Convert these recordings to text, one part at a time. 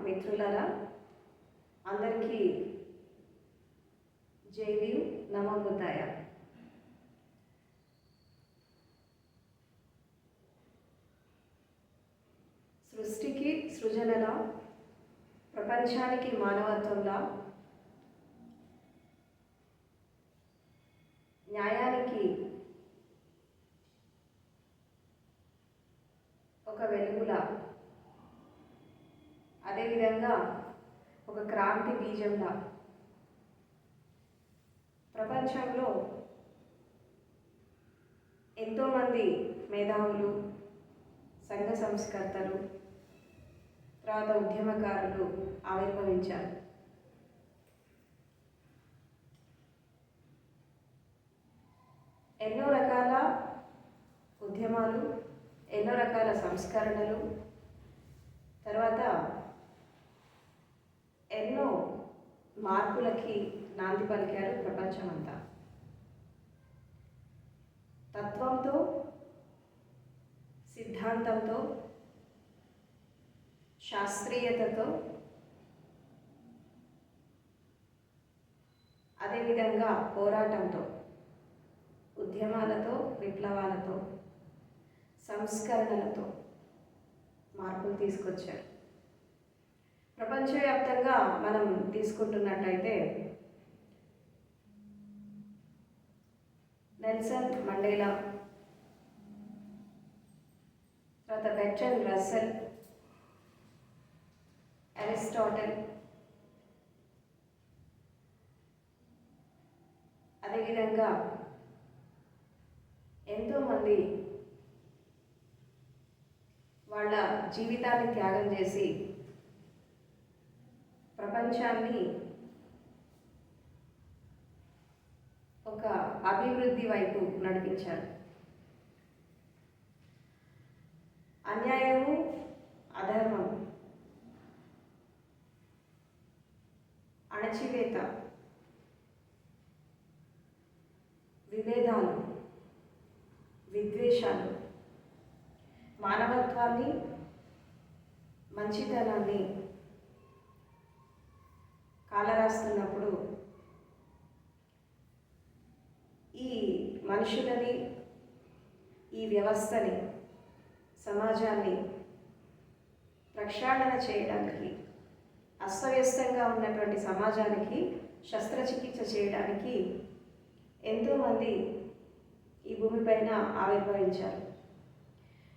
మిత్రులారా, అందరికీ జై భీమ్, నమో బుద్ధాయ. సృష్టికి సృజనలా, ప్రపంచానికి మానవత్వంలా, న్యాయానికి ఒక వెలుగులా, అదేవిధంగా ఒక క్రాంతి బీజంలా ప్రపంచంలో ఎంతోమంది మేధావులు, సంఘ సంస్కర్తలు, తర్వాత ఉద్యమకారులు ఆవిర్భవించారు. ఎన్నో రకాల ఉద్యమాలు, ఎన్నో రకాల సంస్కరణలు, తర్వాత ఎన్నో మార్పులకి నాంది పలికారు ప్రపంచమంతా. తత్వంతో, సిద్ధాంతంతో, శాస్త్రీయతతో, అదేవిధంగా పోరాటంతో, ఉద్యమాలతో, విప్లవాలతో, సంస్కరణలతో మార్పులు తీసుకొచ్చారు. ప్రపంచవ్యాప్తంగా మనం తీసుకుంటున్నట్టయితే నెల్సన్ మండేలా, తర్వాత బెర్ట్రాండ్ రస్సెల్, అరిస్టాటిల్, అదేవిధంగా ఎంతోమంది వాళ్ళ జీవితాన్ని త్యాగం చేసి ప్రపంచాన్ని ఒక అభివృద్ధి వైపు నడిపించారు. అన్యాయము, అధర్మం, అణచివేత, విభేదాలు, విద్వేషాలు, మానవత్వాన్ని, మంచితనాన్ని కాలరాస్తున్నప్పుడు ఈ మనుషులని, ఈ వ్యవస్థని, సమాజాన్ని ప్రక్షాళన చేయడానికి, అస్తవ్యస్తంగా ఉన్నటువంటి సమాజానికి శస్త్రచికిత్స చేయడానికి ఎంతోమంది ఈ భూమిపైన ఆవిర్భవించారు.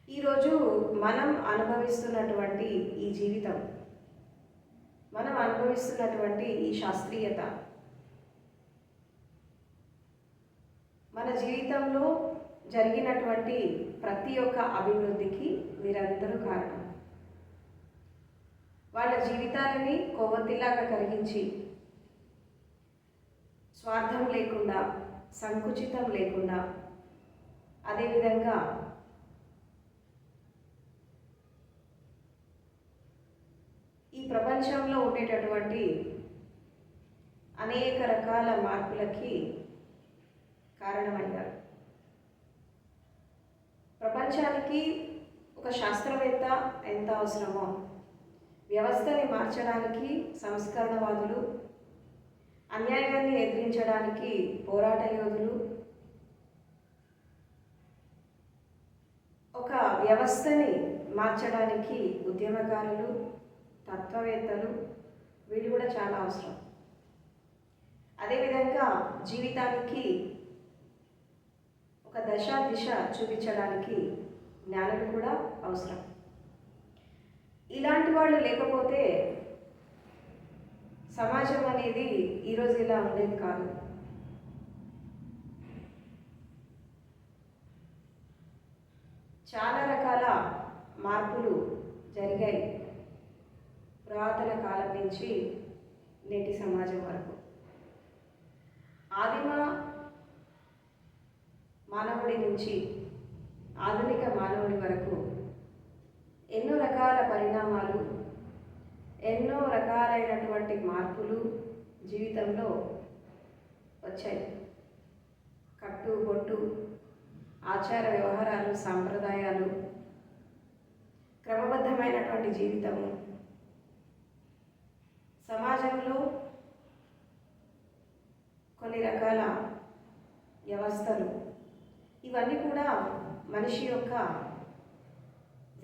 ఈరోజు మనం అనుభవిస్తున్నటువంటి ఈ జీవితం, మనం అనుభవిస్తున్నటువంటి ఈ శాస్త్రీయత, మన జీవితంలో జరిగినటువంటి ప్రతి ఒక్క అభివృద్ధికి వీరందరూ కారణం. వాళ్ళ జీవితాలని కొవ్వొత్తిలాగా కరిగించి, స్వార్థం లేకుండా, సంకుచితం లేకుండా, అదేవిధంగా ఈ ప్రపంచంలో ఉండేటటువంటి అనేక రకాల మార్పులకి కారణమయ్యారు. ప్రపంచానికి ఒక శాస్త్రవేత్త ఎంత అవసరమో, వ్యవస్థని మార్చడానికి సంస్కరణవాదులు, అన్యాయాన్ని ఎదిరించడానికి పోరాట యోధులు, ఒక వ్యవస్థని మార్చడానికి ఉద్యమకారులు, తత్వవేత్తలు, వీళ్ళు కూడా చాలా అవసరం. అదేవిధంగా జీవితానికి ఒక దశ దిశ చూపించడానికి జ్ఞానులు కూడా అవసరం. ఇలాంటి వాళ్ళు లేకపోతే సమాజం అనేది ఈరోజు ఇలా ఉండేది కాదు. చాలా రకాల మార్పులు జరిగాయి పురాతన కాలం నుంచి నేటి సమాజం వరకు. ఆదిమ మానవుడి నుంచి ఆధునిక మానవుడి వరకు ఎన్నో రకాల పరిణామాలు, ఎన్నో రకాలైనటువంటి మార్పులు జీవితంలో వచ్చాయి. కట్టు బొట్టు, ఆచార వ్యవహారాలు, సాంప్రదాయాలు, క్రమబద్ధమైనటువంటి జీవితము, రకాల వ్యవస్థలు ఇవన్నీ కూడా మనిషి యొక్క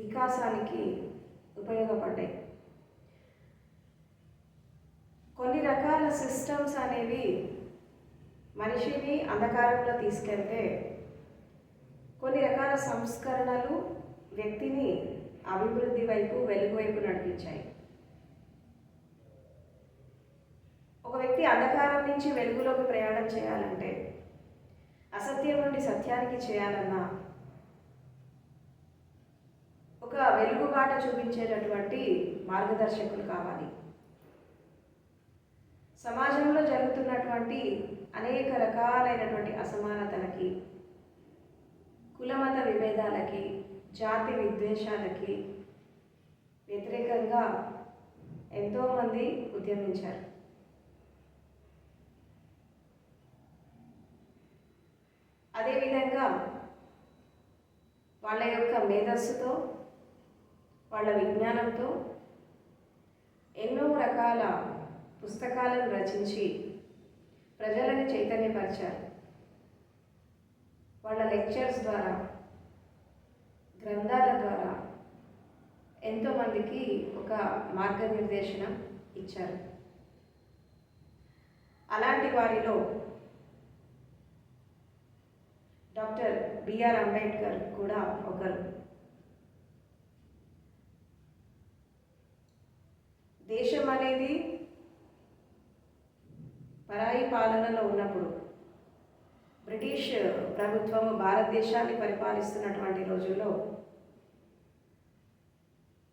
వికాసానికి ఉపయోగపడ్డాయి. కొన్ని రకాల సిస్టమ్స్ అనేవి మనిషిని అంధకారంలో తీసుకెళ్తే, కొన్ని రకాల సంస్కరణలు వ్యక్తిని అభివృద్ధి వైపు, వెలుగు వైపు నడిపించాయి. ఒక వ్యక్తి అంధకారం నుంచి వెలుగులోకి ప్రయాణం చేయాలంటే, అసత్యం నుండి సత్యానికి చేయాలన్నా, ఒక వెలుగుబాట చూపించేటటువంటి మార్గదర్శకులు కావాలి. సమాజంలో జరుగుతున్నటువంటి అనేక రకాలైనటువంటి అసమానతలకి, కులమత విభేదాలకి, జాతి విద్వేషాలకి వ్యతిరేకంగా ఎంతోమంది ఉద్యమించారు. అదేవిధంగా వాళ్ళ యొక్క మేధస్సుతో, వాళ్ళ విజ్ఞానంతో ఎన్నో రకాల పుస్తకాలను రచించి ప్రజలను చైతన్యపరిచారు. వాళ్ళ లెక్చర్స్ ద్వారా, గ్రంథాల ద్వారా ఎంతోమందికి ఒక మార్గనిర్దేశనం ఇచ్చారు. అలాంటి వారిలో డాక్టర్ బిఆర్ అంబేద్కర్ కూడా ఒకరు. దేశం అనేది పరాయి పాలనలో ఉన్నప్పుడు, బ్రిటిష్ ప్రభుత్వము భారతదేశాన్ని పరిపాలిస్తున్నటువంటి రోజుల్లో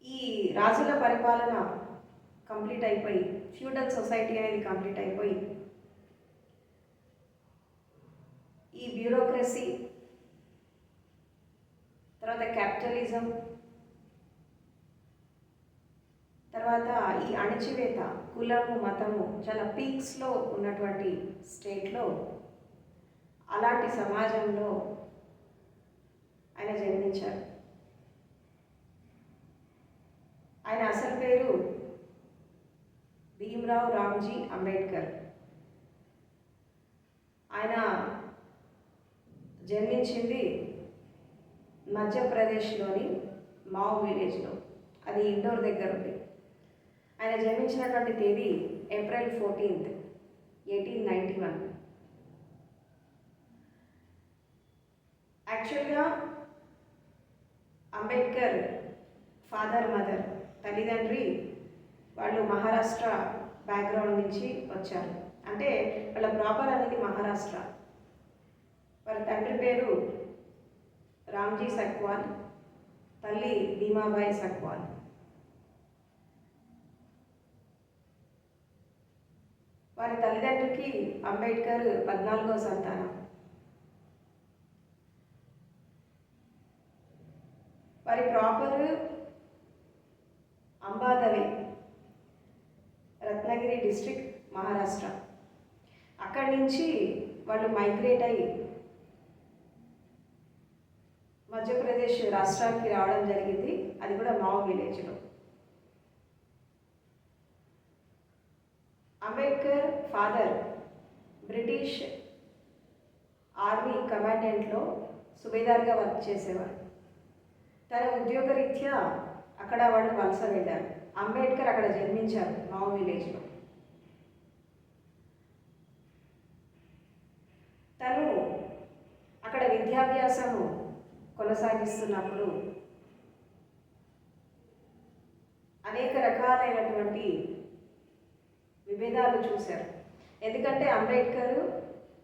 ఈ రాజుల పరిపాలన కంప్లీట్ అయిపోయి, ఫ్యూడల్ సొసైటీ అనేది కంప్లీట్ అయిపోయి, ఈ బ్యూరోక్రసీ, తర్వాత క్యాపిటలిజం, తర్వాత ఈ అణచివేత, కులము, మతము చాలా పీక్స్లో ఉన్నటువంటి స్టేట్లో, అలాంటి సమాజంలో ఆయన జన్మించారు. ఆయన అసలు పేరు భీమ్రావ్ రామ్జీ అంబేద్కర్. ఆయన జన్మించింది మధ్యప్రదేశ్లోని మావ్ విలేజ్లో, అది ఇండోర్ దగ్గర ఉంది. ఆయన జన్మించినటువంటి తేదీ ఏప్రిల్ 14, 1891. యాక్చువల్గా అంబేద్కర్ ఫాదర్, మదర్, తల్లిదండ్రి వాళ్ళు మహారాష్ట్ర బ్యాక్గ్రౌండ్ నుంచి వచ్చారు. అంటే వాళ్ళ ప్రాపర్ అనేది మహారాష్ట్ర. వాళ్ళ తండ్రి పేరు రామ్జీ సక్వాల్, తల్లి భీమాబాయి సక్వాల్. వారి తల్లిదండ్రికి అంబేద్కర్ 14వ సంతానం. వారి ప్రాపర్ అంబాదవే, రత్నగిరి డిస్ట్రిక్ట్, మహారాష్ట్ర. అక్కడి నుంచి వాళ్ళు మైగ్రేట్ అయ్యి మధ్యప్రదేశ్ రాష్ట్రానికి రావడం జరిగింది. అది కూడా మావ్ విలేజ్లో. అంబేద్కర్ ఫాదర్ బ్రిటిష్ ఆర్మీ కమాండెంట్లో సుబేదార్గా వర్క్ చేసేవారు. తన ఉద్యోగరీత్యా అక్కడ వాళ్ళు వలస వెళ్ళారు. అంబేద్కర్ అక్కడ జన్మించారు, మావ్ విలేజ్లో. తను అక్కడ విద్యాభ్యాసము కొనసాగిస్తున్నప్పుడు అనేక రకాలైనటువంటి విభేదాలు చూశారు. ఎందుకంటే అంబేద్కర్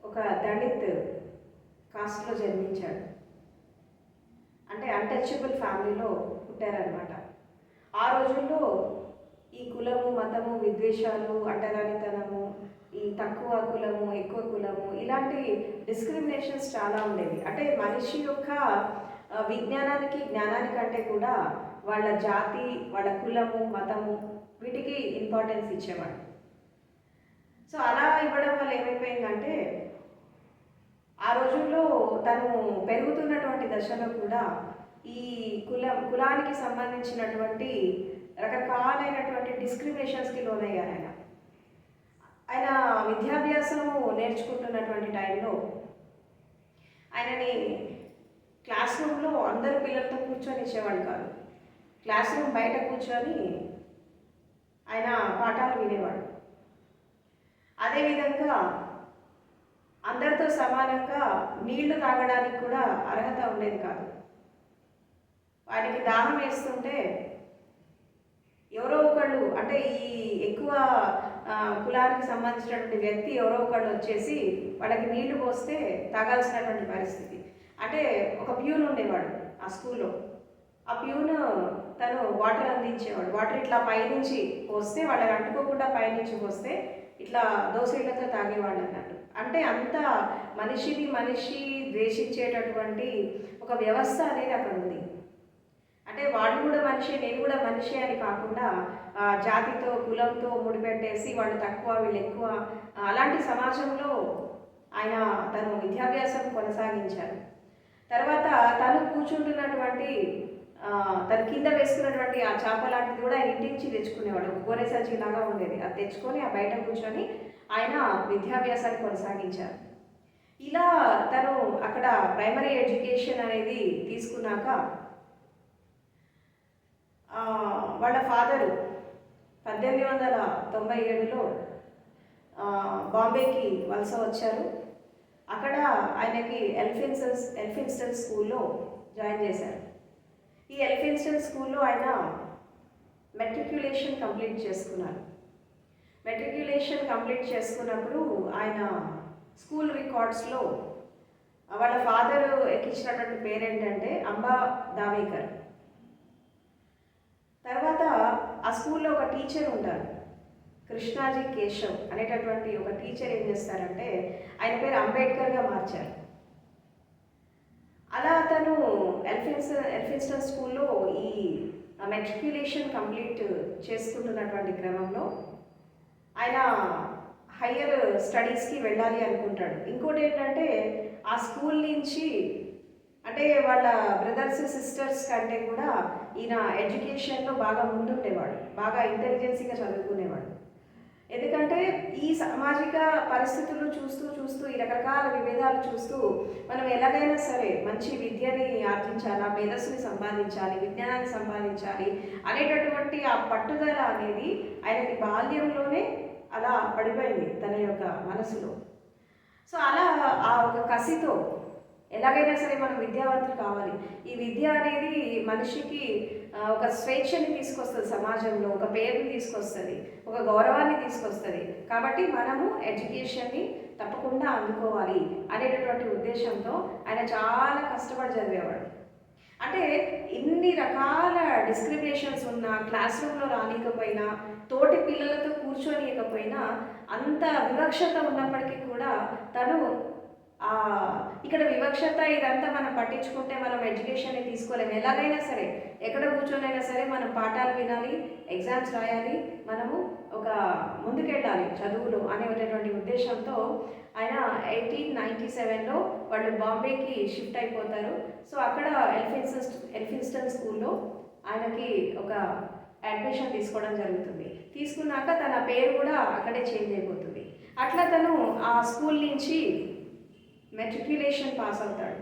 ఒక దళిత్ కాస్ట్లో జన్మించాడు, అంటే అన్టచబుల్ ఫ్యామిలీలో పుట్టారనమాట. ఆ రోజుల్లో ఈ కులము, మతము, విద్వేషాలు, అంటరానితనము, ఈ తక్కువ కులము, ఎక్కువ కులము, ఇలాంటి డిస్క్రిమినేషన్స్ చాలా ఉండేవి. అంటే మనిషి యొక్క విజ్ఞానానికి, జ్ఞానానికంటే కూడా వాళ్ళ జాతి, వాళ్ళ కులము, మతము, వీటికి ఇంపార్టెన్స్ ఇచ్చేవాడు. సో అలా ఇవ్వడం వల్ల ఏమైపోయిందంటే, ఆ రోజుల్లో తను పెరుగుతున్నటువంటి దశలో కూడా ఈ కులానికి సంబంధించినటువంటి రకరకాలైనటువంటి డిస్క్రిమినేషన్స్కి లోనయ్యారు ఆయన. ఆయన విద్యాభ్యాసము నేర్చుకుంటున్నటువంటి టైంలో ఆయనని క్లాస్ రూమ్లో అందరు పిల్లలతో కూర్చొని ఇచ్చేవాళ్ళు కాదు. క్లాస్ రూమ్ బయట కూర్చొని ఆయన పాఠాలు వినేవాడు. అదేవిధంగా అందరితో సమానంగా నీళ్లు తాగడానికి కూడా అర్హత ఉండేది కాదు. వాడికి దాహం వేస్తుంటే ఎవరో ఒకళ్ళు, అంటే ఈ ఎక్కువ కులానికి సంబంధించినటువంటి వ్యక్తి ఎవరో ఒకళ్ళు వచ్చేసి వాళ్ళకి నీళ్లు పోస్తే తాగాల్సినటువంటి పరిస్థితి. అంటే ఒక ప్యూన్ ఉండేవాడు ఆ స్కూల్లో. ఆ ప్యూన్ తను వాటర్ అందించేవాడు. వాటర్ ఇట్లా పైనుంచి పోస్తే వాళ్ళని అంటుకోకుండా పైనుంచి పోస్తే ఇట్లా దోశలతో తాగేవాళ్ళు అన్నట్టు. అంటే అంత మనిషి ద్వేషించేటటువంటి ఒక వ్యవస్థ అనేది అక్కడ ఉంది. అంటే వాళ్ళు కూడా మనిషి, నేను కూడా మనిషి అని కాకుండా జాతితో కులంతో ముడిపెట్టేసి వాళ్ళు తక్కువ వీళ్ళు ఎక్కువ, అలాంటి సమాజంలో ఆయన తను విద్యాభ్యాసం కొనసాగించారు. తర్వాత తను కూర్చుంటున్నటువంటి తను కింద వేసుకున్నటువంటి ఆ చేప లాంటిది కూడా ఆయన ఇంటి నుంచి తెచ్చుకునేవాడు. గోరె సంచి లాగా ఉండేది, అది తెచ్చుకొని ఆ బయట కూర్చొని ఆయన విద్యాభ్యాసాన్ని కొనసాగించారు. ఇలా తను అక్కడ ప్రైమరీ ఎడ్యుకేషన్ అనేది తీసుకున్నాక వాళ్ళ ఫాదరు 1897లో బాంబేకి వలస వచ్చారు. అక్కడ ఆయనకి ఎల్ఫిన్స్టన్ స్కూల్లో జాయిన్ చేశారు. ఈ ఎల్ఫిన్స్టన్ స్కూల్లో ఆయన మెట్రిక్యులేషన్ కంప్లీట్ చేసుకున్నారు. మెట్రిక్యులేషన్ కంప్లీట్ చేసుకున్నప్పుడు ఆయన స్కూల్ రికార్డ్స్లో వాళ్ళ ఫాదర్ ఎక్కించినటువంటి పేరు ఏంటంటే అంబా దావేకర్. తర్వాత ఆ స్కూల్లో ఒక టీచర్ ఉంటారు, కృష్ణాజీ కేశవ్ అనేటటువంటి ఒక టీచర్ ఏం చేస్తారంటే ఆయన పేరు అంబేద్కర్గా మార్చారు. అలా అతను ఎల్ఫిన్స్టన్ స్కూల్లో ఈ మెట్రిక్యులేషన్ కంప్లీట్ చేసుకుంటున్నటువంటి క్రమంలో ఆయన హయ్యర్ స్టడీస్కి వెళ్ళాలి అనుకుంటాడు. ఇంకోటి ఏంటంటే ఆ స్కూల్ నుంచి, అంటే వాళ్ళ బ్రదర్స్ సిస్టర్స్ కంటే కూడా ఈయన ఎడ్యుకేషన్లో బాగా ముందుండేవాడు, బాగా ఇంటెలిజెన్సీగా చదువుకునేవాడు. ఎందుకంటే ఈ సామాజిక పరిస్థితులు చూస్తూ ఈ రకరకాల విభేదాలు చూస్తూ మనం ఎలాగైనా సరే మంచి విద్యని ఆర్జించాలా, మేధస్సుని సంపాదించాలి, విజ్ఞానాన్ని సంపాదించాలి అనేటటువంటి ఆ పట్టుదల అనేది ఆయనకి బాల్యంలోనే అలా పడిపోయింది తన యొక్క మనసులో. సో అలా ఆ ఒక కసితో ఎలాగైనా సరే మనం విద్యావంతులు కావాలి, ఈ విద్య అనేది మనిషికి ఒక స్వేచ్ఛని తీసుకొస్తుంది, సమాజంలో ఒక పేరుని తీసుకొస్తుంది, ఒక గౌరవాన్ని తీసుకొస్తుంది. కాబట్టి మనము ఎడ్యుకేషన్ని తప్పకుండా అందుకోవాలి అనేటటువంటి ఉద్దేశంతో ఆయన చాలా కష్టపడి చదివేవాడు. అంటే ఇన్ని రకాల డిస్క్రిమినేషన్స్ ఉన్నా, క్లాస్ రూమ్లో రానికపోయినా, తోటి పిల్లలతో కూర్చోనియకపోయినా, అంత వివక్షత ఉన్నప్పటికీ కూడా తను ఇక్కడ వివక్షత ఇదంతా మనం పట్టించుకుంటే మనం ఎడ్యుకేషన్ని తీసుకోలేము. ఎలాగైనా సరే ఎక్కడ కూర్చొనైనా సరే మనం పాఠాలు వినాలి, ఎగ్జామ్స్ రాయాలి, మనము ఒక ముందుకెళ్ళాలి చదువులో అనేటటువంటి ఉద్దేశంతో ఆయన 1897లో వాళ్ళు బాంబేకి షిఫ్ట్ అయిపోతారు. సో అక్కడ ఎల్ఫిన్స్టన్ స్కూల్లో ఆయనకి ఒక అడ్మిషన్ తీసుకోవడం జరుగుతుంది. తీసుకున్నాక తన పేరు కూడా అక్కడే చేంజ్ అయిపోతుంది. అట్లా తను ఆ స్కూల్ నుంచి మెట్రిక్యులేషన్ పాస్ అవుతాడు.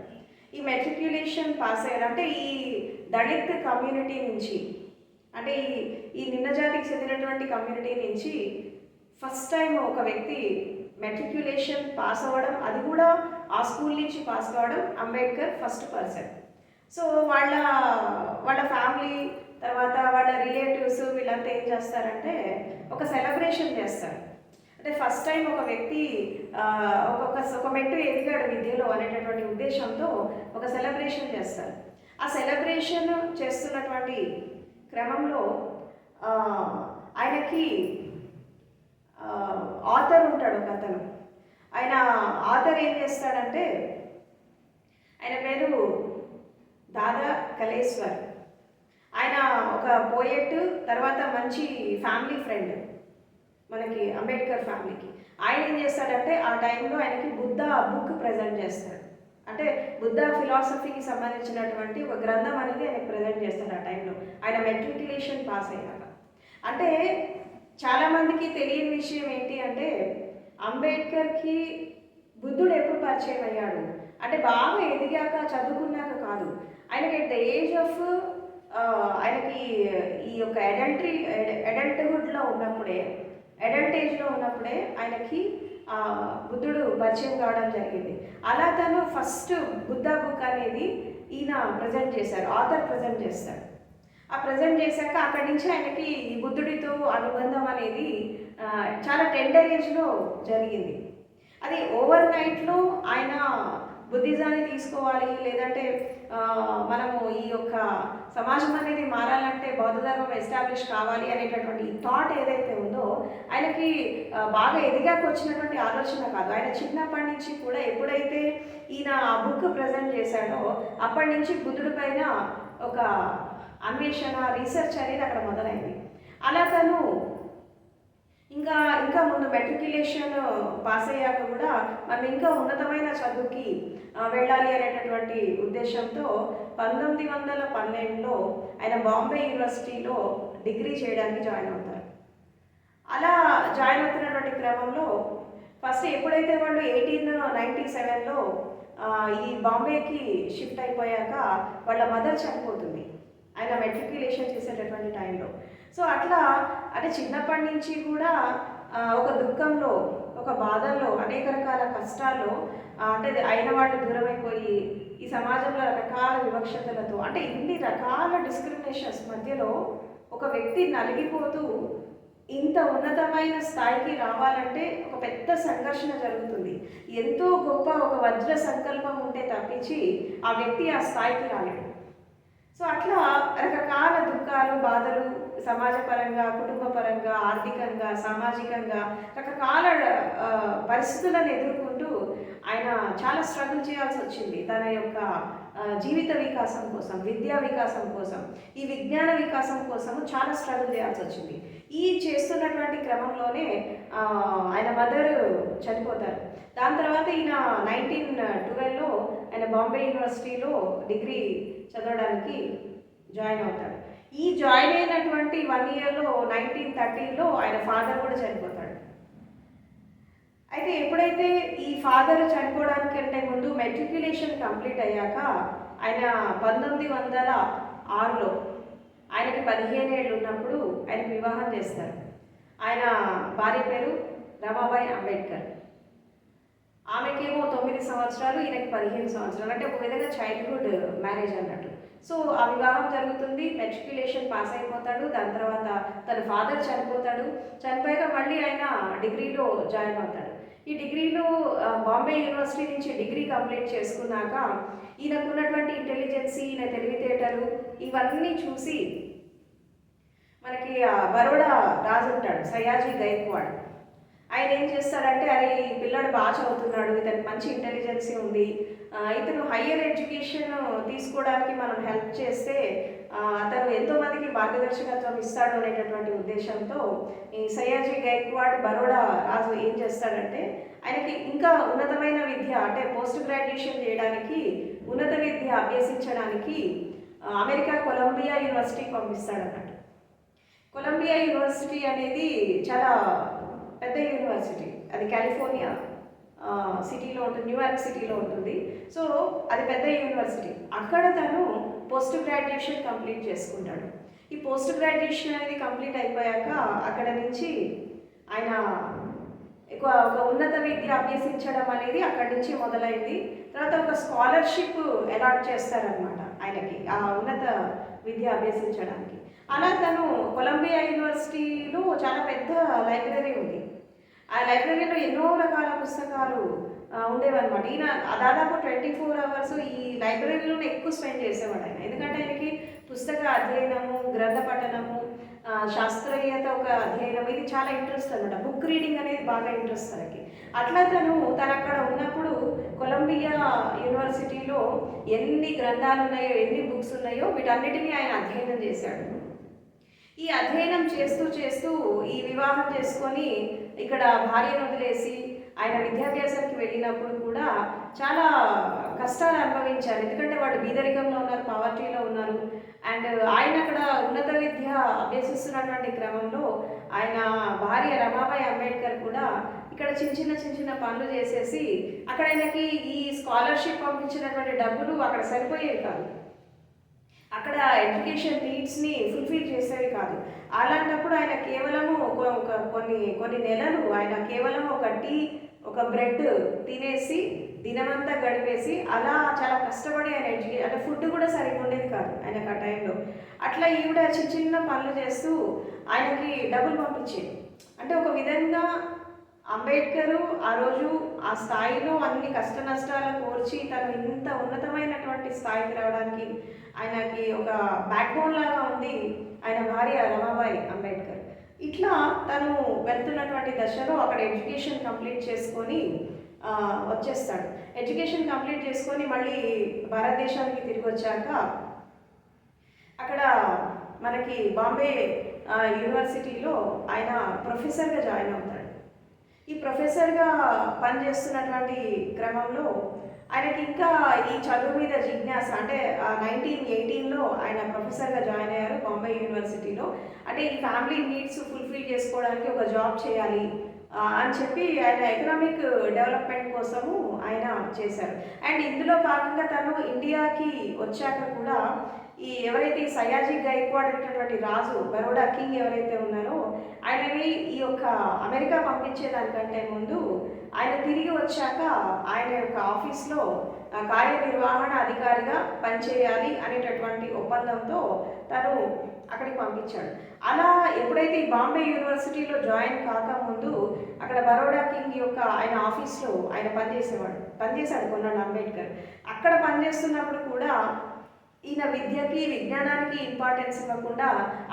ఈ మెట్రిక్యులేషన్ పాస్ అయ్యారంటే ఈ దళిత్ కమ్యూనిటీ నుంచి, అంటే ఈ నిమ్న జాతికి చెందినటువంటి కమ్యూనిటీ నుంచి ఫస్ట్ టైం ఒక వ్యక్తి మెట్రిక్యులేషన్ పాస్ అవ్వడం, అది కూడా ఆ స్కూల్ నుంచి పాస్ కావడం అంబేద్కర్ ఫస్ట్ పర్సన్. సో వాళ్ళ ఫ్యామిలీ, తర్వాత వాళ్ళ రిలేటివ్స్ వీళ్ళంతా ఏం చేస్తారంటే ఒక సెలబ్రేషన్ చేస్తారు. అంటే ఫస్ట్ టైం ఒక వ్యక్తి ఒక మెట్టు ఎదిగాడు విద్యలో అనేటటువంటి ఉద్దేశంతో ఒక సెలబ్రేషన్ చేస్తారు. ఆ సెలబ్రేషన్ చేస్తున్నటువంటి క్రమంలో ఆయనకి ఆథర్ ఉంటాడు ఒక అతను. ఆయన ఆథర్ ఏం చేస్తాడంటే ఆయన పేరు దాదా కలేశ్వర్. ఆయన ఒక పోయెట్, తర్వాత మంచి ఫ్యామిలీ ఫ్రెండ్ మనకి అంబేద్కర్ ఫ్యామిలీకి. ఆయన ఏం చేస్తాడంటే ఆ టైంలో ఆయనకి బుద్ధ బుక్ ప్రజెంట్ చేస్తాడు. అంటే బుద్ధ ఫిలాసఫీకి సంబంధించినటువంటి ఒక గ్రంథం అనేది ఆయనకు ప్రజెంట్ చేస్తాడు ఆ టైంలో, ఆయన మెట్రిక్యులేషన్ పాస్ అయ్యాక. అంటే చాలామందికి తెలియని విషయం ఏంటి అంటే అంబేద్కర్కి బుద్ధుడు ఎప్పుడు పరిచయం అయ్యాడు అంటే బాగా ఎదిగాక చదువుకున్నాక కాదు. ఆయనకి ఎట్ ద ఏజ్ ఆఫ్ ఆయనకి ఈ యొక్క అడల్ట్హుడ్లో ఉన్నప్పుడే అడల్ట్ ఏజ్లో ఉన్నప్పుడే ఆయనకి బుద్ధుడు పరిచయం కావడం జరిగింది. అలా తను ఫస్ట్ బుద్ధ బుక్ అనేది ఈయన ప్రజెంట్ చేశారు, ఆథర్ ప్రజెంట్ చేస్తారు. ఆ ప్రజెంట్ చేశాక అక్కడి నుంచి ఆయనకి ఈ బుద్ధుడితో అనుబంధం అనేది చాలా టెండర్ ఏజ్లో జరిగింది. అది ఓవర్ నైట్లో ఆయన బుద్ధిజాన్ని తీసుకోవాలి, లేదంటే మనము ఈ యొక్క సమాజం అనేది మారాలంటే బౌద్ధ ధర్మం ఎస్టాబ్లిష్ కావాలి అనేటటువంటి థాట్ ఏదైతే ఉందో ఆయనకి బాగా ఎదిగాక వచ్చినటువంటి ఆలోచన కాదు. ఆయన చిన్నప్పటి నుంచి కూడా ఎప్పుడైతే ఈయన ఆ బుక్ ప్రజెంట్ చేశాడో అప్పటి నుంచి బుద్ధుడి పైన ఒక అన్వేషణ, రీసెర్చ్ అనేది అక్కడ మొదలైంది. అలా తను ఇంకా ఇంకా ముందు మెట్రికులేషన్ పాస్ అయ్యాక కూడా మనం ఇంకా ఉన్నతమైన చదువుకి వెళ్ళాలి అనేటటువంటి ఉద్దేశంతో 1912లో ఆయన బాంబే యూనివర్సిటీలో డిగ్రీ చేయడానికి జాయిన్ అవుతారు. అలా జాయిన్ అవుతున్నటువంటి క్రమంలో ఫస్ట్ ఎప్పుడైతే వాళ్ళు 1897లో ఈ బాంబేకి షిఫ్ట్ అయిపోయాక వాళ్ళ మదర్ చనిపోతుంది ఆయన మెట్రికులేషన్ చేసేటటువంటి టైంలో. సో అట్లా అంటే చిన్నప్పటి నుంచి కూడా ఒక దుఃఖంలో, ఒక బాధల్లో, అనేక రకాల కష్టాల్లో అంటే అయిన వాళ్ళు దూరమైపోయి ఈ సమాజంలో రకరకాల వివక్షతలతో అంటే ఇన్ని రకాల డిస్క్రిమినేషన్స్ మధ్యలో ఒక వ్యక్తి నలిగిపోతూ ఇంత ఉన్నతమైన స్థాయికి రావాలంటే ఒక పెద్ద సంఘర్షణ జరుగుతుంది. ఎంతో గొప్ప ఒక వజ్ర సంకల్పం ఉంటే తప్పించి ఆ వ్యక్తి ఆ స్థాయికి రాలేడు. సో అట్లా రకరకాల దుఃఖాలు, బాధలు సమాజపరంగా, కుటుంబపరంగా, ఆర్థికంగా, సామాజికంగా రకరకాల పరిస్థితులను ఎదుర్కొంటూ ఆయన చాలా స్ట్రగుల్ చేయాల్సి వచ్చింది తన యొక్క జీవిత వికాసం కోసం, విద్యా వికాసం కోసం, ఈ విజ్ఞాన వికాసం కోసం చాలా స్ట్రగుల్ చేయాల్సి వచ్చింది. ఈ చేస్తున్నటువంటి క్రమంలోనే ఆయన మదర్ చనిపోతారు. దాని తర్వాత ఈయన 1912లో ఆయన బాంబే యూనివర్సిటీలో డిగ్రీ చదవడానికి జాయిన్ అవుతాడు. ఈ జాయిన్ అయినటువంటి 1 ఇయర్లో 1930లో ఆయన ఫాదర్ కూడా చనిపోతాడు. అయితే ఎప్పుడైతే ఈ ఫాదర్ చనిపోవడానికంటే ముందు మెట్రికులేషన్ కంప్లీట్ అయ్యాక ఆయన 1906లో ఆయనకి 15 ఏళ్ళు ఉన్నప్పుడు ఆయనకు వివాహం చేస్తారు. ఆయన భార్య పేరు రమాబాయి అంబేద్కర్. ఆమెకేమో 9 సంవత్సరాలు, ఈయనకి 15 సంవత్సరాలు, అంటే ఒక విధంగా చైల్డ్హుడ్ మ్యారేజ్ అన్నట్టు. సో ఆ వివాహం జరుగుతుంది, మెట్రికులేషన్ పాస్ అయిపోతాడు. దాని తర్వాత తన ఫాదర్ చనిపోతాడు. చనిపోయాక మళ్ళీ ఆయన డిగ్రీలో జాయిన్ అవుతాడు. ఈ డిగ్రీలో బాంబే యూనివర్సిటీ నుంచి డిగ్రీ కంప్లీట్ చేసుకున్నాక ఈయనకున్నటువంటి ఇంటెలిజెన్సీ, ఈయన తెలివితేటలు ఇవన్నీ చూసి మనకి బరోడా రాజు ఉంటాడు సయాజీ గైక్వాడ్. ఆయన ఏం చేస్తాడంటే అరే ఈ పిల్లాడు బాగా చదువుతున్నాడు, ఇతనికి మంచి ఇంటెలిజెన్సీ ఉంది, ఇతను హయ్యర్ ఎడ్యుకేషన్ తీసుకోవడానికి మనం హెల్ప్ చేస్తే అతను ఎంతోమందికి మార్గదర్శకత్వం ఇస్తాడు అనేటటువంటి ఉద్దేశంతో ఈ సయాజీ గైక్వాడ్ బరోడా రాజు ఏం చేస్తాడంటే ఆయనకి ఇంకా ఉన్నతమైన విద్య అంటే పోస్ట్ గ్రాడ్యుయేషన్ చేయడానికి, ఉన్నత విద్య అభ్యసించడానికి అమెరికా కొలంబియా యూనివర్సిటీకి పంపిస్తాడన్నట్టు. కొలంబియా యూనివర్సిటీ అనేది చాలా పెద్ద యూనివర్సిటీ, అది కాలిఫోర్నియా సిటీలో ఉంటుంది, న్యూయార్క్ సిటీలో ఉంటుంది. సో అది పెద్ద యూనివర్సిటీ. అక్కడ తను పోస్ట్ గ్రాడ్యుయేషన్ కంప్లీట్ చేసుకుంటాడు. ఈ పోస్ట్ గ్రాడ్యుయేషన్ అనేది కంప్లీట్ అయిపోయాక అక్కడ నుంచి ఆయన ఒక ఉన్నత విద్య అభ్యసించడం అనేది అక్కడి నుంచి మొదలైంది. తర్వాత ఒక స్కాలర్షిప్ అలాట్ చేస్తారనమాట ఆయనకి ఆ ఉన్నత విద్య అభ్యసించడానికి. అలా తను కొలంబియా యూనివర్సిటీలో చాలా పెద్ద లైబ్రరీ ఉంది. ఆ లైబ్రరీలో ఎన్నో రకాల పుస్తకాలు ఉండేవన్నమాట. ఈయన దాదాపు 24 అవర్స్ ఈ లైబ్రరీలోనే ఎక్కువ స్పెండ్ చేసేవాడు ఆయన. ఎందుకంటే ఆయనకి పుస్తక అధ్యయనము, గ్రంథ పఠనము, శాస్త్రీయత ఒక అధ్యయనం ఇది చాలా ఇంట్రెస్ట్ అనమాట. బుక్ రీడింగ్ అనేది బాగా ఇంట్రెస్ట్ తనకి. అట్లా తను అక్కడ ఉన్నప్పుడు కొలంబియా యూనివర్సిటీలో ఎన్ని గ్రంథాలు ఉన్నాయో, ఎన్ని బుక్స్ ఉన్నాయో వీటన్నిటినీ ఆయన అధ్యయనం చేశాడు. ఈ అధ్యయనం చేస్తూ చేస్తూ ఈ వివాహం చేసుకొని ఇక్కడ భార్యను వదిలేసి ఆయన విద్యాభ్యాసానికి వెళ్ళినప్పుడు కూడా చాలా కష్టాలు అనుభవించారు. ఎందుకంటే వాళ్ళు బీదరికంలో ఉన్నారు, పావర్టీలో ఉన్నారు. అండ్ ఆయన అక్కడ ఉన్నత విద్య అభ్యసిస్తున్నటువంటి క్రమంలో ఆయన భార్య రమాబాయి అంబేద్కర్ కూడా ఇక్కడ చిన్న చిన్న పనులు చేసేసి అక్కడ ఆయనకి ఈ స్కాలర్షిప్ పంపించినటువంటి డబ్బులు అక్కడ సరిపోయేవి కాదు, అక్కడ ఎడ్యుకేషన్ నీడ్స్ని ఫుల్ఫిల్ చేసేవి కాదు. అలాంటప్పుడు ఆయన కేవలము కొన్ని నెలలు ఆయన కేవలం ఒక టీ ఒక బ్రెడ్ తినేసి దినమంతా గడిపేసి అలా చాలా కష్టపడి ఆయన అంటే ఫుడ్ కూడా సరిగ్గా ఉండేది కాదు ఆయనకు ఆ టైంలో. అట్లా ఈవిడ చిన్న పనులు చేస్తూ ఆయనకి డబ్బులు పంపించేది. అంటే ఒక విధంగా అంబేద్కరు ఆ రోజు ఆ స్థాయిలో అన్ని కష్ట నష్టాలు కోర్చి తను ఇంత ఉన్నతమైనటువంటి స్థాయికి రావడానికి ఆయనకి ఒక బ్యాక్ బోన్ లాగా ఉంది ఆయన భార్య రమాబాయి అంబేద్కర్. ఇట్లా తను వెళ్తున్నటువంటి దశలో అక్కడ ఎడ్యుకేషన్ కంప్లీట్ చేసుకొని వచ్చేస్తాడు. ఎడ్యుకేషన్ కంప్లీట్ చేసుకొని మళ్ళీ భారతదేశానికి తిరిగి వచ్చాక అక్కడ మనకి బాంబే యూనివర్సిటీలో ఆయన ప్రొఫెసర్గా జాయిన్ అవుతాడు. ఈ ప్రొఫెసర్గా పనిచేస్తున్నటువంటి క్రమంలో ఆయనకి ఇంకా ఈ చదువు మీద జిజ్ఞాస. అంటే 1918లో ఆయన ప్రొఫెసర్గా జాయిన్ అయ్యారు బాంబే యూనివర్సిటీలో. అంటే ఈ ఫ్యామిలీ నీడ్స్ ఫుల్ఫిల్ చేసుకోవడానికి ఒక జాబ్ చేయాలి అని చెప్పి ఆయన ఎకనామిక్ డెవలప్మెంట్ కోసము ఆయన చేశారు. అండ్ ఇందులో భాగంగా తను ఇండియాకి వచ్చాక కూడా ఎవరైతే సయాజీ గైక్వాడ్ అనేటటువంటి రాజు బరోడా కింగ్ ఎవరైతే ఉన్నారో ఆయనని ఈ యొక్క అమెరికా పంపించేదానికంటే ముందు ఆయన తిరిగి వచ్చాక ఆయన యొక్క ఆఫీస్లో కార్యనిర్వహణ అధికారిగా పనిచేయాలి అనేటటువంటి ఒప్పందంతో తను అక్కడికి పంపించాడు. అలా ఎప్పుడైతే ఈ బాంబే యూనివర్సిటీలో జాయిన్ కాకముందు అక్కడ బరోడా కింగ్ యొక్క ఆయన ఆఫీస్లో ఆయన పనిచేశాడు కొన్నాళ్ళు అంబేద్కర్. అక్కడ పనిచేస్తున్నప్పుడు కూడా ఈయన విద్యకి విజ్ఞానానికి ఇంపార్టెన్స్ ఇవ్వకుండా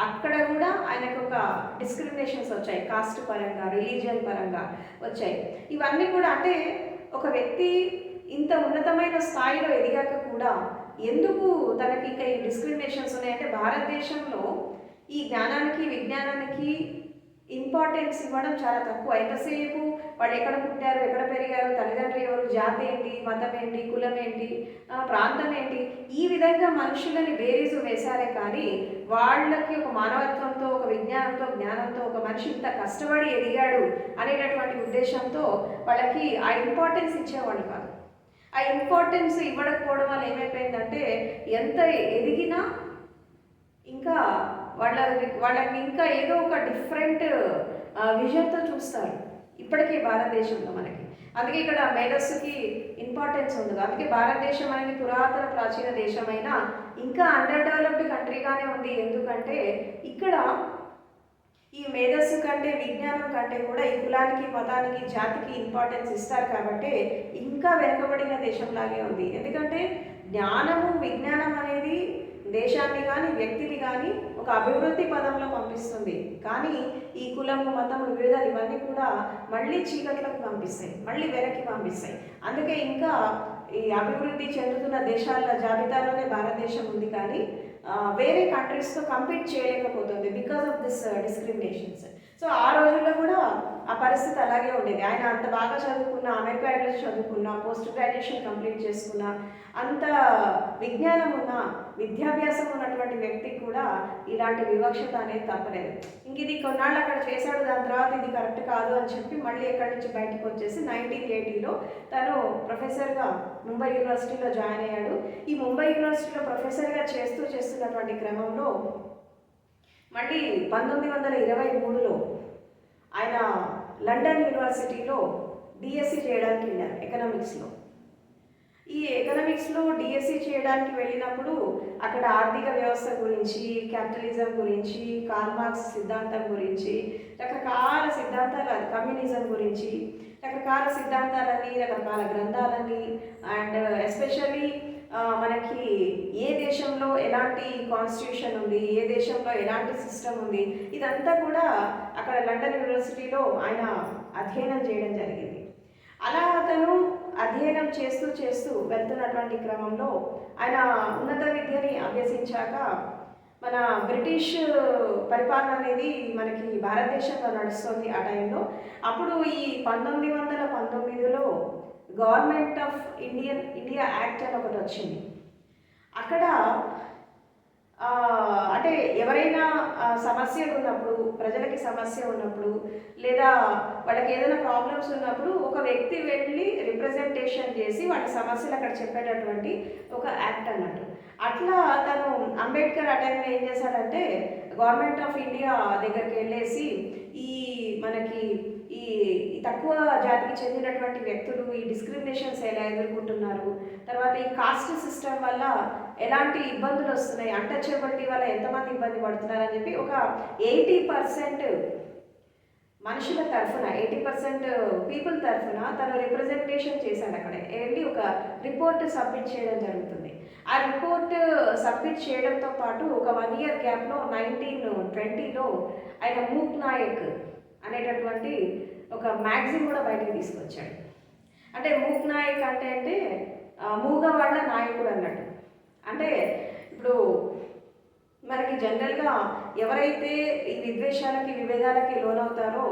అక్కడ కూడా ఆయనకు ఒక డిస్క్రిమినేషన్స్ వచ్చాయి, కాస్ట్ పరంగా రిలీజియన్ పరంగా వచ్చాయి. ఇవన్నీ కూడా అంటే ఒక వ్యక్తి ఇంత ఉన్నతమైన స్థాయిలో ఎదిగాక కూడా ఎందుకు తనకి ఇంకా ఈ డిస్క్రిమినేషన్స్ ఉన్నాయంటే భారతదేశంలో ఈ జ్ఞానానికి విజ్ఞానానికి ఇంపార్టెన్స్ ఇవ్వడం చాలా తక్కువ. ఎంతసేపు వాళ్ళు ఎక్కడ పుట్టారు, ఎక్కడ పెరిగారు, తల్లిదండ్రులు ఎవరు, జాతి ఏంటి, మతం ఏంటి, కులం ఏంటి, ప్రాంతం ఏంటి, ఈ విధంగా మనుషులని బేరీజు వేశారే కానీ వాళ్ళకి ఒక మానవత్వంతో ఒక విజ్ఞానంతో జ్ఞానంతో ఒక మనిషి ఇంత కష్టపడి ఎదిగాడు అనేటటువంటి ఉద్దేశంతో వాళ్ళకి ఆ ఇంపార్టెన్స్ ఇచ్చేవాళ్ళు కాదు. ఆ ఇంపార్టెన్స్ ఇవ్వకపోవడం వల్ల ఏమైపోయిందంటే ఎంత ఎదిగినా ఇంకా వాళ్ళకి ఇంకా ఏదో ఒక డిఫరెంట్ విజన్తో చూస్తారు ఇప్పటికీ భారతదేశంలో మనకి. అందుకే ఇక్కడ మేధస్సుకి ఇంపార్టెన్స్ ఉండదు. అందుకే భారతదేశం అనేది పురాతన ప్రాచీన దేశమైనా ఇంకా అండర్ డెవలప్డ్ కంట్రీగానే ఉంది. ఎందుకంటే ఇక్కడ ఈ మేధస్సు కంటే విజ్ఞానం కంటే కూడా ఈ కులానికి మతానికి జాతికి ఇంపార్టెన్స్ ఇస్తారు కాబట్టి ఇంకా వెనుకబడిన దేశంలాగే ఉంది. ఎందుకంటే జ్ఞానము విజ్ఞానం అనేది దేశాన్ని కానీ వ్యక్తిని కానీ ఒక అభివృద్ధి పదంలో పంపిస్తుంది. కానీ ఈ కులము మతము వివిధాలు ఇవన్నీ కూడా మళ్ళీ చీకట్లకు పంపిస్తాయి, మళ్ళీ వెనక్కి పంపిస్తాయి. అందుకే ఇంకా ఈ అభివృద్ధి చెందుతున్న దేశాల జాబితాలోనే భారతదేశం ఉంది కానీ వేరే కంట్రీస్తో కంపీట్ చేయలేకపోతుంది because of this discriminations. So ఆ రోజుల్లో కూడా ఆ పరిస్థితి అలాగే ఉండేది. ఆయన అంత బాగా చదువుకున్న, అమెరికా వెళ్ళి చదువుకున్న, పోస్ట్ గ్రాడ్యుయేషన్ కంప్లీట్ చేసుకున్న, అంత విజ్ఞానం ఉన్న విద్యాభ్యాసం ఉన్నటువంటి వ్యక్తికి కూడా ఇలాంటి వివక్షత అనేది తప్పలేదు. ఇంక ఇది కొన్నాళ్ళు అక్కడ చేశాడు, దాని తర్వాత ఇది కరెక్ట్ కాదు అని చెప్పి మళ్ళీ ఎక్కడి నుంచి బయటకు వచ్చేసి 1980లో తను ప్రొఫెసర్గా ముంబై యూనివర్సిటీలో జాయిన్ అయ్యాడు. ఈ ముంబై యూనివర్సిటీలో ప్రొఫెసర్గా చేస్తున్నటువంటి క్రమంలో మళ్ళీ 1923లో ఆయన లండన్ యూనివర్సిటీలో డిఎస్సి చేయడానికి వెళ్ళారు ఎకనామిక్స్లో. ఈ ఎకనామిక్స్లో డిఎస్సి చేయడానికి వెళ్ళినప్పుడు అక్కడ ఆర్థిక వ్యవస్థ గురించి, క్యాపిటలిజం గురించి, కార్ల్ మార్క్స్ సిద్ధాంతం గురించి, రకరకాల సిద్ధాంతాలు, కమ్యూనిజం గురించి రకరకాల సిద్ధాంతాలని, రకరకాల గ్రంథాలని, అండ్ ఎస్పెషల్లీ మనకి ఏ దేశంలో ఎలాంటి కాన్స్టిట్యూషన్ ఉంది, ఏ దేశంలో ఎలాంటి సిస్టమ్ ఉంది, ఇదంతా కూడా అక్కడ లండన్ యూనివర్సిటీలో ఆయన అధ్యయనం చేయడం జరిగింది. అలా అతను అధ్యయనం చేస్తూ వెళ్తున్నటువంటి క్రమంలో ఆయన ఉన్నత విద్యని అభ్యసించాక మన బ్రిటిష్ పరిపాలన అనేది మనకి భారతదేశంలో నడుస్తుంది ఆ టైంలో. అప్పుడు ఈ 1919లో గవర్నమెంట్ ఆఫ్ ఇండియా యాక్ట్ అని ఒకటి వచ్చింది. అక్కడ అంటే ఎవరైనా సమస్యలు ఉన్నప్పుడు, ప్రజలకి సమస్య ఉన్నప్పుడు, లేదా వాళ్ళకి ఏదైనా ప్రాబ్లమ్స్ ఉన్నప్పుడు ఒక వ్యక్తి వెళ్ళి రిప్రజెంటేషన్ చేసి వాళ్ళ సమస్యలు అక్కడ చెప్పేటటువంటి ఒక యాక్ట్ అన్నట్టు. అట్లా తను అంబేద్కర్ ఆ టైంలో ఏం చేశాడంటే గవర్నమెంట్ ఆఫ్ ఇండియా దగ్గరికి వెళ్ళేసి ఈ మనకి ఈ తక్కువ జాతికి చెందినటువంటి వ్యక్తులు ఈ డిస్క్రిమినేషన్స్ ఎలా ఎదుర్కొంటున్నారు, తర్వాత ఈ కాస్ట్ సిస్టమ్ వల్ల ఎలాంటి ఇబ్బందులు వస్తున్నాయి, అన్టచబిలిటీ వల్ల ఎంతమంది ఇబ్బంది పడుతున్నారు అని చెప్పి ఒక 80% మనుషుల తరఫున 80% పీపుల్ తరఫున తను రిప్రజెంటేషన్ చేశాడు. అక్కడ వెళ్ళి ఒక రిపోర్ట్ సబ్మిట్ చేయడం జరుగుతుంది. ఆ రిపోర్ట్ సబ్మిట్ చేయడంతో పాటు ఒక 1 year గ్యాప్లో 1920లో ఆయన మూక్ నాయక్ అనేటటువంటి ఒక మ్యాగజిన్ కూడా బయటకు తీసుకొచ్చాడు. అంటే మూక్ నాయక్ అంటే మూగవాళ్ళ నాయకుడు అన్నట్టు. అంటే ఇప్పుడు మనకి జనరల్గా ఎవరైతే ఈ విద్వేషాలకి విభేదాలకి లోనవుతారో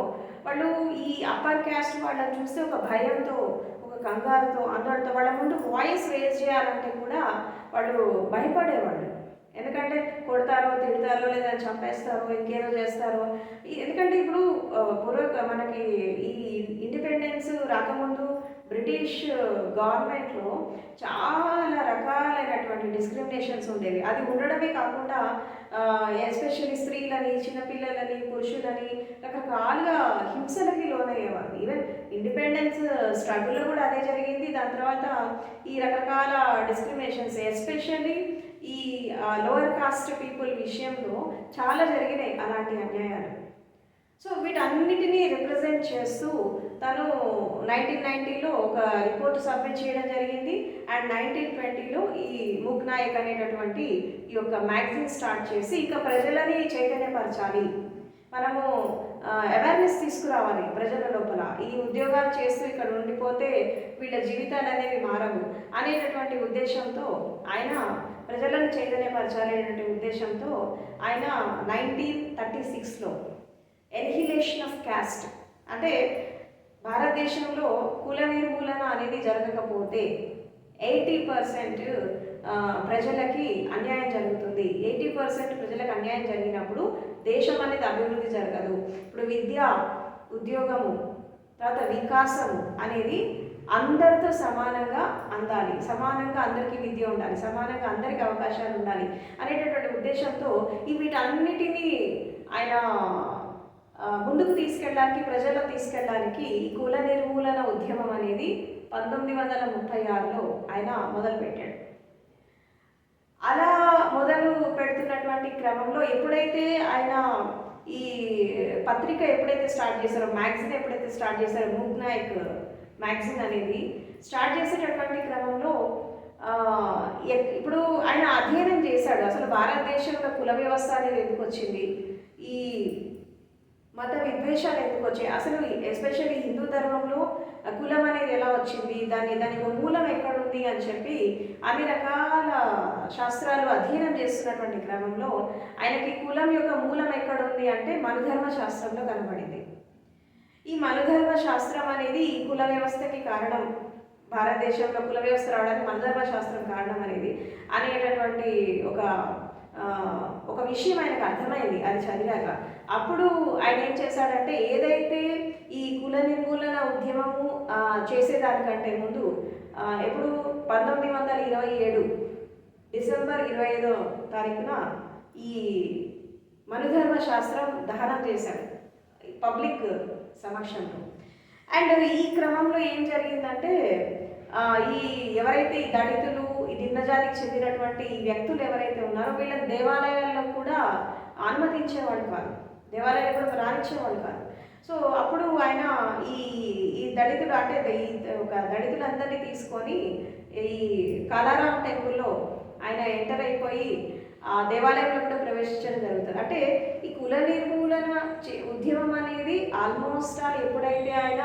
వాళ్ళు ఈ అప్పర్ క్యాస్ట్ వాళ్ళని చూస్తే ఒక భయంతో, ఒక కంగారుతో, అందరితో వాళ్ళ ముందు వాయిస్ రేజ్ చేయాలంటే కూడా వాళ్ళు భయపడేవాళ్ళు. ఎందుకంటే కొడతారో, తిడతారో, లేదా చంపేస్తారో, ఇంకేదో చేస్తారో. ఎందుకంటే ఇప్పుడు మనకి ఈ ఇండిపెండెన్స్ రాకముందు బ్రిటిష్ గవర్నమెంట్లో చాలా రకాలైనటువంటి డిస్క్రిమినేషన్స్ ఉండేవి. అది ఉండడమే కాకుండా ఎస్పెషల్లీ స్త్రీలని, చిన్నపిల్లలని, పురుషులని రకరకాలుగా హింసలకి లోనయ్యేవారు. ఈవెన్ ఇండిపెండెన్స్ స్ట్రగుల్లో కూడా అదే జరిగింది. దాని తర్వాత ఈ రకరకాల డిస్క్రిమినేషన్స్ ఎస్పెషల్లీ ఈ లోవర్ కాస్ట్ పీపుల్ విషయంలో చాలా జరిగినాయి అలాంటి అన్యాయాలు. సో వీటన్నిటినీ రిప్రజెంట్ చేస్తూ తను 1990లో ఒక రిపోర్ట్ సబ్మిట్ చేయడం జరిగింది. అండ్ 1920లో ఈ మూక్ నాయక్ అనేటటువంటి ఈ యొక్క మ్యాగజైన్ స్టార్ట్ చేసి ఇంకా ప్రజలని చైతన్యపరచాలి, మనము అవేర్నెస్ తీసుకురావాలి ప్రజల లోపల, ఈ ఉద్యోగాలు చేస్తూ ఇక్కడ ఉండిపోతే వీళ్ళ జీవితాలు అనేవి మారవు అనేటటువంటి ఉద్దేశంతో ఆయన ప్రజలను చైతన్యపరచాలి అనేటువంటి ఉద్దేశంతో ఆయన 1936లో ఎన్హిలేషన్ ఆఫ్ క్యాస్ట్, అంటే భారతదేశంలో కుల నిర్మూలన అనేది జరగకపోతే 80% ప్రజలకి అన్యాయం జరుగుతుంది. 80% ప్రజలకు అన్యాయం జరిగినప్పుడు దేశం అనేది అభివృద్ధి జరగదు. ఇప్పుడు విద్య, ఉద్యోగము, తర్వాత వికాసము అనేది అందరితో సమానంగా అందాలి, సమానంగా అందరికీ విద్య ఉండాలి, సమానంగా అందరికీ అవకాశాలు ఉండాలి అనేటటువంటి ఉద్దేశంతో వీటన్నిటినీ ఆయన ముందుకు తీసుకెళ్ళడానికి, ప్రజల్లో తీసుకెళ్ళడానికి ఈ కుల నిర్మూలన ఉద్యమం అనేది 1936లో ఆయన మొదలుపెట్టాడు. అలా మొదలు పెడుతున్నటువంటి క్రమంలో ఎప్పుడైతే ఆయన ఈ పత్రిక ఎప్పుడైతే స్టార్ట్ చేశారో, మ్యాగజైన్ ఎప్పుడైతే స్టార్ట్ చేశారో, మూక్ నాయక్ మ్యాగజైన్ అనేది స్టార్ట్ చేసేటటువంటి క్రమంలో ఇప్పుడు ఆయన అధ్యయనం చేశాడు అసలు భారతదేశంలో కుల వ్యవస్థ అనేది ఎందుకు వచ్చింది, ఈ మత విద్వేషాలు ఎందుకు వచ్చాయి, అసలు ఎస్పెషల్లీ హిందూ ధర్మంలో కులం అనేది ఎలా వచ్చింది, దానికి మూలం ఎక్కడుంది అని చెప్పి అన్ని రకాల శాస్త్రాలు అధ్యయనం చేస్తున్నటువంటి క్రమంలో ఆయనకి కులం యొక్క మూలం ఎక్కడుంది అంటే మనుధర్మ శాస్త్రంలో కనబడింది. ఈ మనుధర్మ శాస్త్రం అనేది ఈ కుల వ్యవస్థకి కారణం, భారతదేశంలో కుల వ్యవస్థ రావడానికి మనుధర్మ శాస్త్రం కారణం అనేది అనేటటువంటి ఒక విషయం ఆయనకు అర్థమైంది అది చదివాక. అప్పుడు ఆయన ఏం చేశాడంటే ఏదైతే ఈ కుల నిర్మూలన ఉద్యమము చేసేదానికంటే ముందు ఎప్పుడు 1927 డిసెంబర్ 25వ తారీఖున ఈ మనుధర్మ శాస్త్రం దహనం చేశాడు పబ్లిక్ సమక్షంలో. అండ్ ఈ క్రమంలో ఏం జరిగిందంటే ఈ ఎవరైతే ఈ దళితులు, ఈ నిమ్న జాతికి చెందినటువంటి ఈ వ్యక్తులు ఎవరైతే ఉన్నారో వీళ్ళని దేవాలయాల్లో కూడా అనుమతించేవాళ్ళు కాదు, దేవాలయాలు కూడా రానిచ్చేవాళ్ళు కాదు. సో అప్పుడు ఆయన ఈ దళితులు అంటే ఒక దళితులందరినీ తీసుకొని ఈ కాలారాం టెంపుల్లో ఆయన ఎంటర్ అయిపోయి ఆ దేవాలయంలో కూడా ప్రవేశించడం జరుగుతుంది. అంటే ఈ కుల నిర్మూలన ఉద్యమం అనేది ఆల్మోస్ట్ ఎప్పుడైతే ఆయన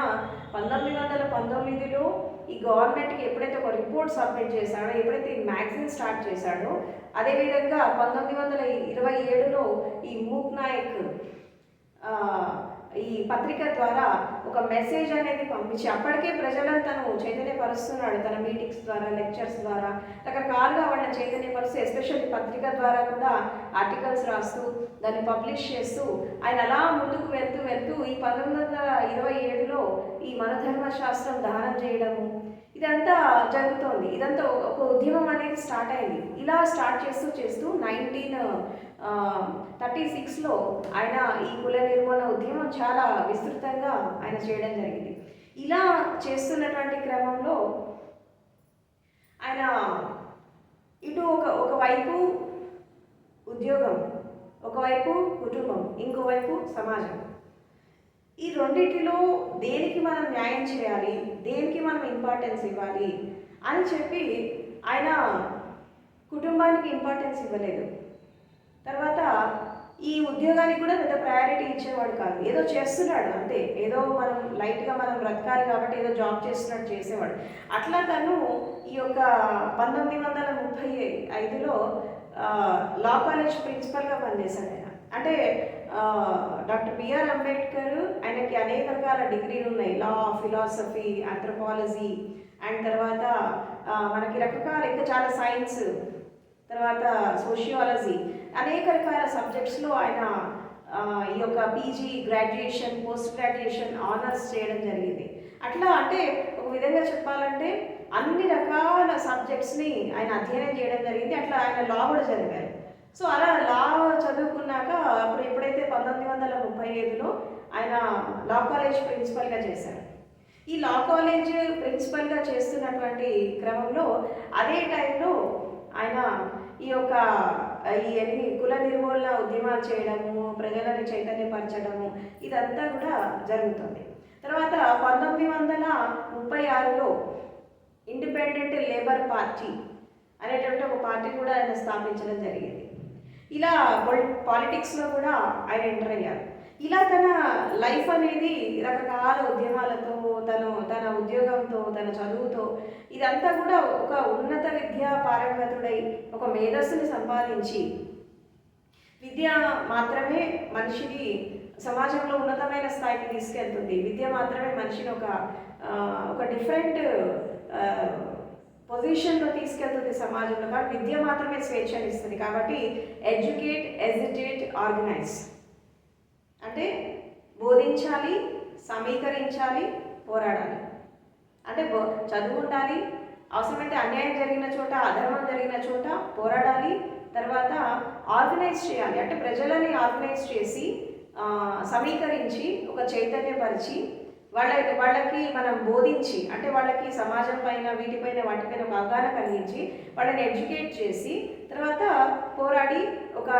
1919లో ఈ గవర్నమెంట్కి ఎప్పుడైతే ఒక రిపోర్ట్ సబ్మిట్ చేశాడో, ఎప్పుడైతే ఈ మ్యాగజైన్ స్టార్ట్ చేశాడో, అదేవిధంగా 1927లో ఈ మూక్ నాయక్ ఈ పత్రిక ద్వారా ఒక మెసేజ్ అనేది పంపించి అప్పటికే ప్రజలను తను చైతన్యపరుస్తున్నాడు. తన మీటింగ్స్ ద్వారా, లెక్చర్స్ ద్వారా రకరకాలుగా వాళ్ళని చైతన్యపరుస్తూ, ఎస్పెషల్లీ పత్రిక ద్వారా కూడా ఆర్టికల్స్ రాస్తూ దాన్ని పబ్లిష్ చేస్తూ ఆయన అలా ముందుకు వెళ్తూ వెళ్తూ ఈ 1927లో ఈ మనధర్మ శాస్త్రం దహనం చేయడము ఇదంతా జరుగుతోంది. ఇదంతా ఒక ఉద్యమం అనేది స్టార్ట్ అయింది. ఇలా స్టార్ట్ చేస్తూ చేస్తూ 1936లో ఆయన ఈ కుల నిర్మూలన ఉద్యమం చాలా విస్తృతంగా ఆయన చేయడం జరిగింది. ఇలా చేస్తున్నటువంటి క్రమంలో ఆయన ఇటు ఒకవైపు ఉద్యోగం, ఒకవైపు కుటుంబం, ఇంకోవైపు సమాజం, ఈ రెండింటిలో దేనికి మనం న్యాయం చేయాలి, దేనికి మనం ఇంపార్టెన్స్ ఇవ్వాలి అని చెప్పి ఆయన కుటుంబానికి ఇంపార్టెన్స్ ఇవ్వలేదు. తర్వాత ఈ ఉద్యోగానికి కూడా పెద్ద ప్రయారిటీ ఇచ్చేవాడు కాదు. ఏదో చేస్తున్నాడు అంతే, ఏదో మనం లైట్గా మనం బ్రతకాలి కాబట్టి ఏదో జాబ్ చేస్తున్నట్టు చేసేవాడు. అట్లా తను ఈ యొక్క 1935లో లా కాలేజ్ ప్రిన్సిపల్గా పనిచేశాడు ఆయన. అంటే డాక్టర్ బిఆర్ అంబేద్కర్ ఆయనకి అనేక రకాల డిగ్రీలు ఉన్నాయి, లా, ఫిలాసఫీ, ఆంథ్రోపాలజీ, అండ్ తర్వాత మనకి రకరకాల ఇంకా చాలా సైన్స్, తర్వాత సోషియాలజీ, అనేక రకాల సబ్జెక్ట్స్లో ఆయన ఈ యొక్క PG, graduation, post graduation, honours చేయడం జరిగింది. అట్లా అంటే ఒక విధంగా చెప్పాలంటే అన్ని రకాల సబ్జెక్ట్స్ని ఆయన అధ్యయనం చేయడం జరిగింది. అట్లా ఆయన లా కూడా చదివారు. సో అలా లా చదువుకున్నాక అప్పుడు ఎప్పుడైతే 1935లో ఆయన లా కాలేజ్ ప్రిన్సిపల్గా చేశారు. ఈ లా కాలేజ్ ప్రిన్సిపల్గా చేస్తున్నటువంటి క్రమంలో అదే టైంలో ఆయన ఈ యొక్క ఈ కుల నిర్మూలన ఉద్యమాలు చేయడము, ప్రజలను చైతన్యపరచడము ఇదంతా కూడా జరుగుతుంది. తర్వాత 1936లో ఇండిపెండెంట్ లేబర్ పార్టీ అనేటువంటి ఒక పార్టీ కూడా ఆయన స్థాపించడం జరిగింది. ఇలా పాలిటిక్స్లో కూడా ఆయన ఎంటర్ అయ్యారు. ఇలా తన లైఫ్ అనేది రకరకాల ఉద్యమాలతో, తన ఉద్యోగంతో, తన చదువుతో ఇదంతా కూడా ఒక ఉన్నత విద్యా పారంగతుడై ఒక మేధస్సుని సంపాదించి, విద్య మాత్రమే మనిషిని సమాజంలో ఉన్నతమైన స్థాయికి తీసుకెళ్తుంది, విద్య మాత్రమే మనిషిని ఒక డిఫరెంట్ పొజిషన్లో తీసుకెళ్తుంది సమాజంలో. కాబట్టి విద్య మాత్రమే స్వేచ్ఛనిస్తుంది. కాబట్టి ఎడ్యుకేట్, ఎజిటేట్, ఆర్గనైజ్ అంటే బోధించాలి, సమీకరించాలి, పోరాడాలి. అంటే చదువు ఉండాలి, అవసరమైతే అన్యాయం జరిగిన చోట, అధర్మం జరిగిన చోట పోరాడాలి. తర్వాత ఆర్గనైజ్ చేయాలి, అంటే ప్రజలని ఆర్గనైజ్ చేసి సమీకరించి ఒక చైతన్యపరిచి వాళ్ళకి మనం బోధించి, అంటే వాళ్ళకి సమాజం పైన, వీటిపైన, వాటిపైన ఒక అవగాహన కలిగించి వాళ్ళని ఎడ్యుకేట్ చేసి తర్వాత పోరాడి ఒక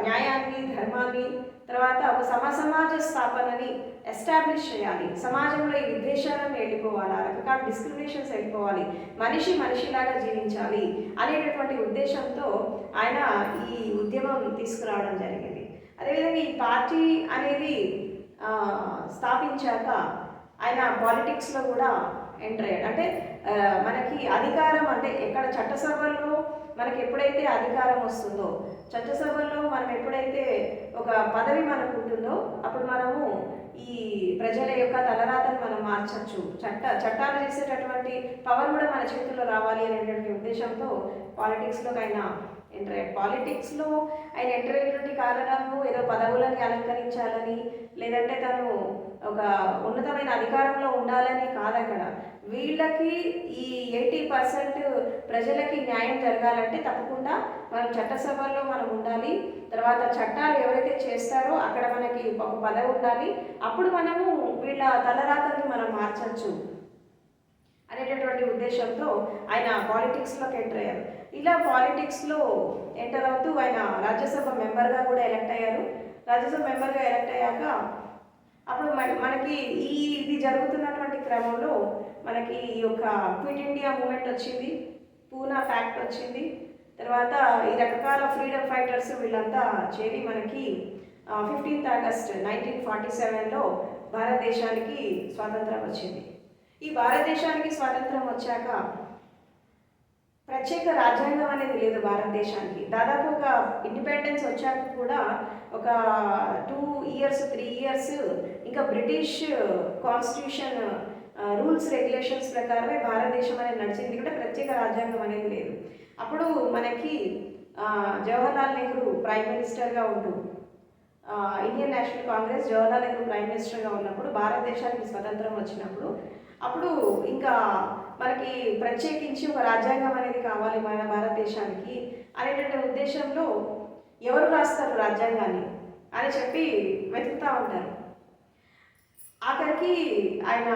న్యాయాన్ని, ధర్మాన్ని, తర్వాత ఒక సమాజ స్థాపనని ఎస్టాబ్లిష్ చేయాలి. సమాజంలో ఈ విద్వేషాలను వెళ్ళిపోవాలి, రకరకాల డిస్క్రిమినేషన్స్ వెళ్ళిపోవాలి, మనిషి మనిషిలాగా జీవించాలి అనేటటువంటి ఉద్దేశంతో ఆయన ఈ ఉద్యమం తీసుకురావడం జరిగింది. అదేవిధంగా ఈ పార్టీ అనేది స్థాపించాక ఆయన పాలిటిక్స్లో కూడా ఎంటర్ అయ్యాడు. అంటే మనకి అధికారం, అంటే ఎక్కడ చట్టసభల్లో మనకి ఎప్పుడైతే అధికారం వస్తుందో, చట్టసభల్లో మనం ఎప్పుడైతే ఒక పదవి మనకు ఉంటుందో అప్పుడు మనము ఈ ప్రజల యొక్క తలరాతను మనం మార్చచ్చు, చట్టాలు చేసేటటువంటి పవర్ కూడా మన చేతుల్లో రావాలి అనేటువంటి ఉద్దేశంతో పాలిటిక్స్లోకి ఆయన ఎంటర్ అయ్యాడు. పాలిటిక్స్లో ఆయన ఎంటర్ అయినటువంటి కారణము ఏదో పదవులని అలంకరించాలని, లేదంటే తను ఒక ఉన్నతమైన అధికారంలో ఉండాలని కాదు. అక్కడ వీళ్ళకి ఈ 80% ప్రజలకి న్యాయం జరగాలంటే తప్పకుండా మనం చట్టసభల్లో మనం ఉండాలి. తర్వాత చట్టాలు ఎవరైతే చేస్తారో అక్కడ మనకి ఒక పదవి ఉండాలి. అప్పుడు మనము వీళ్ళ తలరాతల్ని మనం మార్చచ్చు అనేటటువంటి ఉద్దేశంతో ఆయన పాలిటిక్స్లోకి ఎంటర్ అయ్యారు. ఇలా పాలిటిక్స్లో ఎంటర్ అవుతూ ఆయన రాజ్యసభ మెంబర్గా కూడా ఎలక్ట్ అయ్యారు. రాజ్యసభ మెంబర్గా ఎలక్ట్ అయ్యాక అప్పుడు మనకి ఇది జరుగుతున్నటువంటి క్రమంలో మనకి ఈ యొక్క క్విట్ ఇండియా మూమెంట్ వచ్చింది, పూనా ఫ్యాక్ట్ వచ్చింది. తర్వాత ఈ రకరకాల ఫ్రీడమ్ ఫైటర్స్ వీళ్ళంతా చేరి మనకి 15th ఆగస్ట్ 1947లో భారతదేశానికి స్వాతంత్రం వచ్చింది. ఈ భారతదేశానికి స్వాతంత్రం వచ్చాక ప్రత్యేక రాజ్యాంగం అనేది లేదు భారతదేశానికి. దాదాపు ఒక ఇండిపెండెన్స్ వచ్చాక కూడా ఒక 2 ఇయర్స్ 3 ఇయర్స్ ఇంకా బ్రిటిష్ కాన్స్టిట్యూషన్ రూల్స్ రెగ్యులేషన్స్ ప్రకారమే భారతదేశం అనేది నడిచింది. ఎందుకంటే ప్రత్యేక రాజ్యాంగం అనేది లేదు. అప్పుడు మనకి జవహర్లాల్ నెహ్రూ ప్రైమ్ మినిస్టర్గా ఉంటూ Indian national Congress Jawaharlal Nehru prime మినిస్టర్గా ఉన్నప్పుడు భారతదేశానికి స్వతంత్రం వచ్చినప్పుడు అప్పుడు ఇంకా మనకి ప్రత్యేకించి ఒక రాజ్యాంగం అనేది కావాలి మన భారతదేశానికి అనేటువంటి ఉద్దేశంలో ఎవరు రాస్తారు రాజ్యాంగాన్ని అని చెప్పి వెతుకుతూ ఉంటారు. ఆఖరికి ఆయన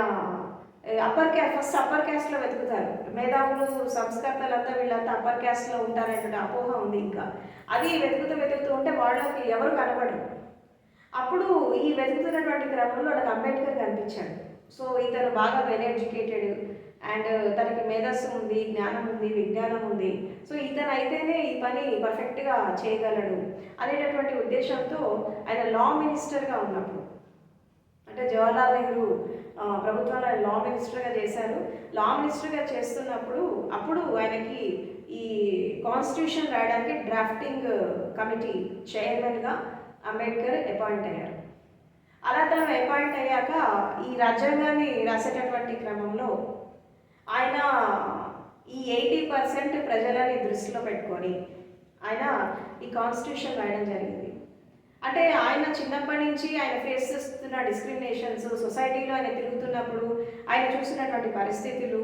ఫస్ట్ అప్పర్ క్యాస్ట్లో వెతుకుతారు. మేధావులు సంస్కర్తలంతా వీళ్ళంతా అప్పర్ క్యాస్ట్లో ఉంటారనేటువంటి అపోహ ఉంది. ఇంకా అది వెతుకుతూ ఉంటే వాళ్ళకి ఎవరు కనబడరు. అప్పుడు ఈ వెతుకుతున్నటువంటి క్రమంలో వాళ్ళకి అంబేద్కర్ కనిపించాడు. సో ఇతను బాగా వెల్ ఎడ్యుకేటెడ్ అండ్ తనకి మేధస్సు ఉంది, జ్ఞానం ఉంది, విజ్ఞానం ఉంది. సో ఇతను అయితేనే ఈ పని పర్ఫెక్ట్గా చేయగలడు అనేటటువంటి ఉద్దేశంతో ఆయన లా మినిస్టర్గా ఉన్నప్పుడు, అంటే జవహర్లాల్ నెహ్రూ ప్రభుత్వంలో ఆయన లా మినిస్టర్గా చేశారు. లా మినిస్టర్గా చేస్తున్నప్పుడు అప్పుడు ఆయనకి ఈ కాన్స్టిట్యూషన్ రాయడానికి డ్రాఫ్టింగ్ కమిటీ చైర్మన్గా అంబేద్కర్ అపాయింట్ అయ్యారు. అలా తను అపాయింట్ అయ్యాక ఈ రాజ్యాంగాన్ని రాసేటటువంటి క్రమంలో ఆయన ఈ 80% ప్రజలని దృష్టిలో పెట్టుకొని ఆయన ఈ కాన్స్టిట్యూషన్ రాయడం జరిగింది. అంటే ఆయన చిన్నప్పటి నుంచి ఆయన ఫేస్ చేస్తున్న డిస్క్రిమినేషన్స్, సొసైటీలో ఆయన తిరుగుతున్నప్పుడు ఆయన చూసినటువంటి పరిస్థితులు,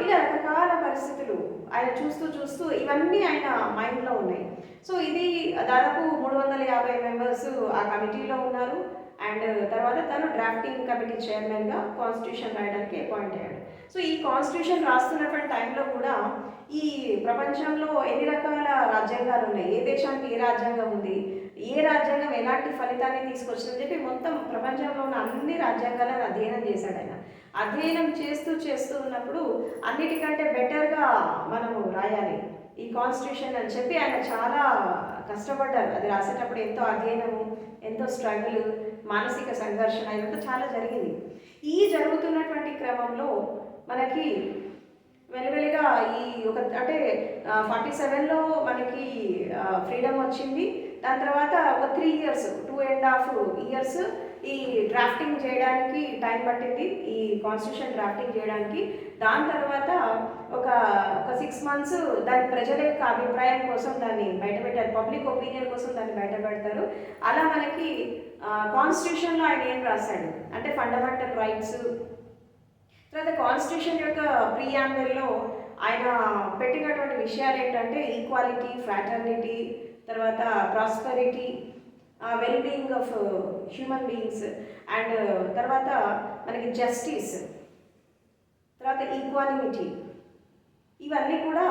ఇలా రకరకాల పరిస్థితులు ఆయన చూస్తూ ఇవన్నీ ఆయన మైండ్లో ఉన్నాయి. సో ఇది దాదాపు 350 మెంబర్స్ ఆ కమిటీలో ఉన్నారు. అండ్ తర్వాత తను డ్రాఫ్టింగ్ కమిటీ చైర్మన్గా కాన్స్టిట్యూషన్ రాయడానికి అపాయింట్ అయ్యాడు. సో ఈ కాన్స్టిట్యూషన్ రాస్తున్నటువంటి టైంలో కూడా ఈ ప్రపంచంలో ఎన్ని రకాల రాజ్యాంగాలు ఉన్నాయి, ఏ దేశానికి ఏ రాజ్యాంగం ఉంది, ఏ రాజ్యాంగం ఎలాంటి ఫలితాన్ని తీసుకొచ్చిందని చెప్పి మొత్తం ప్రపంచంలో ఉన్న అన్ని రాజ్యాంగాలను అధ్యయనం చేశాడు ఆయన. అధ్యయనం చేస్తూ ఉన్నప్పుడు అన్నిటికంటే బెటర్గా మనము రాయాలి ఈ కాన్స్టిట్యూషన్ అని చెప్పి ఆయన చాలా కష్టపడ్డారు. అది రాసేటప్పుడు ఎంతో అధ్యయనము, ఎంతో స్ట్రగుల్, మానసిక సంఘర్షణ ఇదంతా చాలా జరిగింది. ఈ జరుగుతున్నటువంటి క్రమంలో మనకి వెలువెలుగా ఈ ఒక అంటే 47లో మనకి ఫ్రీడమ్ వచ్చింది. దాని తర్వాత ఒక 3 ఇయర్స్ 2.5 ఇయర్స్ ఈ డ్రాఫ్టింగ్ చేయడానికి టైం పట్టింది, ఈ కాన్స్టిట్యూషన్ డ్రాఫ్టింగ్ చేయడానికి. దాని తర్వాత ఒక 6 మంత్స్ దాని ప్రజల యొక్క అభిప్రాయం కోసం దాన్ని బయటపెట్టారు, పబ్లిక్ ఒపీనియన్ కోసం దాన్ని బయటపెడతారు. అలా మనకి కాన్స్టిట్యూషన్లో ఆయన ఏం రాశాడు అంటే ఫండమెంటల్ రైట్స్, తర్వాత కాన్స్టిట్యూషన్ యొక్క ప్రియాంబుల్లో ఆయన పెట్టినటువంటి విషయాలు ఏంటంటే ఈక్వాలిటీ, ఫ్రాటర్నిటీ, తర్వాత prosperity, well being of human beings, and తర్వాత మనకి జస్టిస్, తర్వాత ఈక్వాలిటీ, ఇవన్నీ కూడా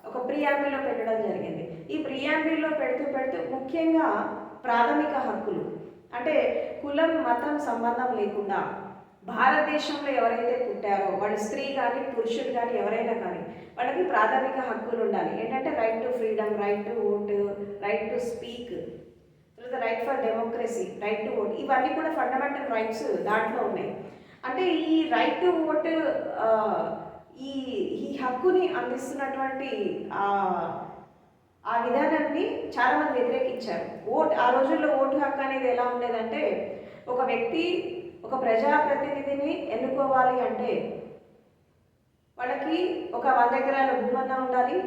ఒక ప్రియాంబుల్లో పెట్టడం జరిగింది. ఈ ప్రియాంబుల్లో పెడుతూ ముఖ్యంగా ప్రాథమిక హక్కులు అంటే కులం మతం సంబంధం లేకుండా భారతదేశంలో ఎవరైతే పుట్టారో వాళ్ళు స్త్రీ కానీ పురుషుడు కానీ ఎవరైనా కానీ వాళ్ళకి ప్రాథమిక హక్కులు ఉండాలి. ఏంటంటే right to freedom, right to vote, right to speak, తర్వాత right for democracy, right to vote, ఇవన్నీ కూడా ఫండమెంటల్ రైట్స్ దాంట్లో ఉన్నాయి. అంటే ఈ రైట్ టు ఓట్ ఈ హక్కుని అందిస్తున్నటువంటి ఆ విధానాన్ని చాలామంది వ్యతిరేకించారు. ఆ రోజుల్లో ఓటు హక్కు అనేది ఎలా ఉండేదంటే ఒక వ్యక్తి ఒక ప్రజాప్రతినిధిని ఎన్నుకోవాలి అంటే వాళ్ళకి ఒక 100 ఎకరాల భూమన్నా ఉండాలి,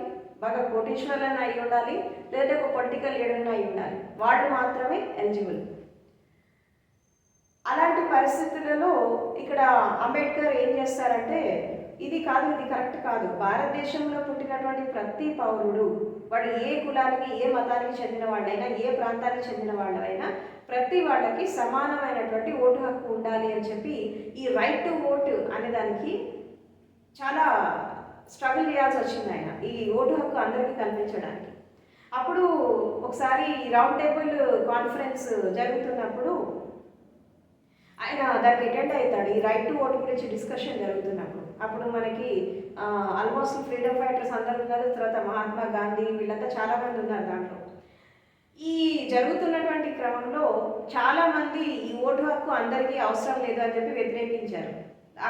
బాగా కోటీశ్వరులను అయి ఉండాలి, లేదా ఒక పొలిటికల్ లీడర్ని అయి ఉండాలి, వాళ్ళు మాత్రమే ఎలిజిబుల్. అలాంటి పరిస్థితులలో ఇక్కడ అంబేద్కర్ ఏం చేస్తారంటే ఇది కరెక్ట్ కాదు, భారతదేశంలో పుట్టినటువంటి ప్రతి పౌరుడు వాడు ఏ కులానికి ఏ మతానికి చెందిన వాళ్ళైనా ఏ ప్రాంతానికి చెందిన వాళ్ళైనా ప్రతి వాళ్ళకి సమానమైనటువంటి ఓటు హక్కు ఉండాలి అని చెప్పి ఈ రైట్ టు ఓట్ అనే దానికి చాలా స్ట్రగుల్ చేయాల్సి వచ్చింది ఆయన ఈ ఓటు హక్కు అందరికీ కల్పించడానికి. అప్పుడు ఒకసారి రౌండ్ టేబుల్ కాన్ఫరెన్స్ జరుగుతున్నప్పుడు ఆయన దానికి అటెండ్ అవుతాడు. ఈ రైట్ టు ఓట్ గురించి డిస్కషన్ జరుగుతున్నప్పుడు అప్పుడు మనకి ఆల్మోస్ట్ ఫ్రీడమ్ ఫైటర్స్ అందరూ ఉన్నారు, తర్వాత మహాత్మా గాంధీ వీళ్ళంతా చాలామంది ఉన్నారు దాంట్లో. ఈ జరుగుతున్నటువంటి క్రమంలో చాలామంది ఈ ఓటు హక్కు అందరికీ అవసరం లేదు అని చెప్పి వ్యతిరేకించారు.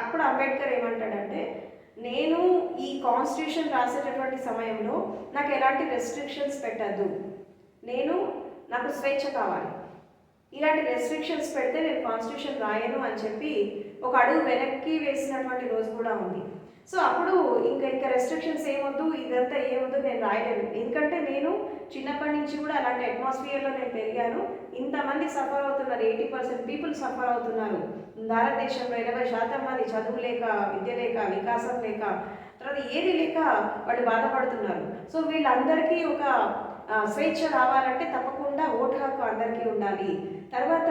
అప్పుడు అంబేద్కర్ ఏమంటాడంటే నేను ఈ కాన్స్టిట్యూషన్ రాసేటటువంటి సమయంలో నాకు ఎలాంటి రెస్ట్రిక్షన్స్ పెట్టద్దు, నాకు స్వేచ్ఛ కావాలి, ఇలాంటి రెస్ట్రిక్షన్స్ పెడితే నేను కాన్స్టిట్యూషన్ రాయను అని చెప్పి ఒక అడుగు వెనక్కి వేసినటువంటి రోజు కూడా ఉంది. సో అప్పుడు ఇంకా రెస్ట్రిక్షన్స్ ఏమొద్దు, ఇదంతా ఏమొద్దు, నేను రాయలేను. ఎందుకంటే నేను చిన్నప్పటి నుంచి కూడా అలాంటి అట్మాస్ఫియర్లో నేను పెరిగాను. ఇంతమంది సఫర్ అవుతున్నారు, 80% పీపుల్ సఫర్ అవుతున్నారు భారతదేశంలో. 80% మంది చదువు లేక, విద్య లేక, వికాసం లేక, తర్వాత ఏది లేక వాళ్ళు బాధపడుతున్నారు. సో వీళ్ళందరికీ ఒక స్వేచ్ఛ రావాలంటే తప్పకుండా ఓటు హక్కు అందరికీ ఉండాలి. తర్వాత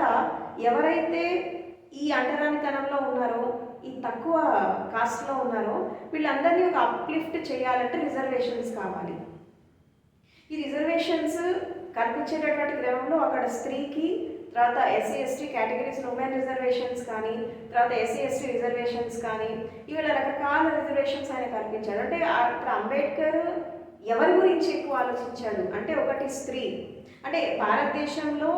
ఎవరైతే ఈ అంటరానితనంలో ఉన్నారో, ఈ తక్కువ కాస్ట్లో ఉన్నారో, వీళ్ళందరినీ ఒక అప్లిఫ్ట్ చేయాలంటే రిజర్వేషన్స్ కావాలి. ఈ రిజర్వేషన్స్ కల్పించేటటువంటి క్రమంలో అక్కడ స్త్రీకి, తర్వాత ఎస్సీ ఎస్టీ కేటగిరీస్లో ఉమెన్ రిజర్వేషన్స్ కానీ, తర్వాత ఎస్సీ ఎస్టీ రిజర్వేషన్స్ కానీ, ఇవాళ రకరకాల రిజర్వేషన్స్ ఆయన కల్పించాడు. అంటే అక్కడ అంబేద్కర్ ఎవరి గురించి ఎక్కువ ఆలోచించాడు అంటే, ఒకటి స్త్రీ. అంటే భారతదేశంలో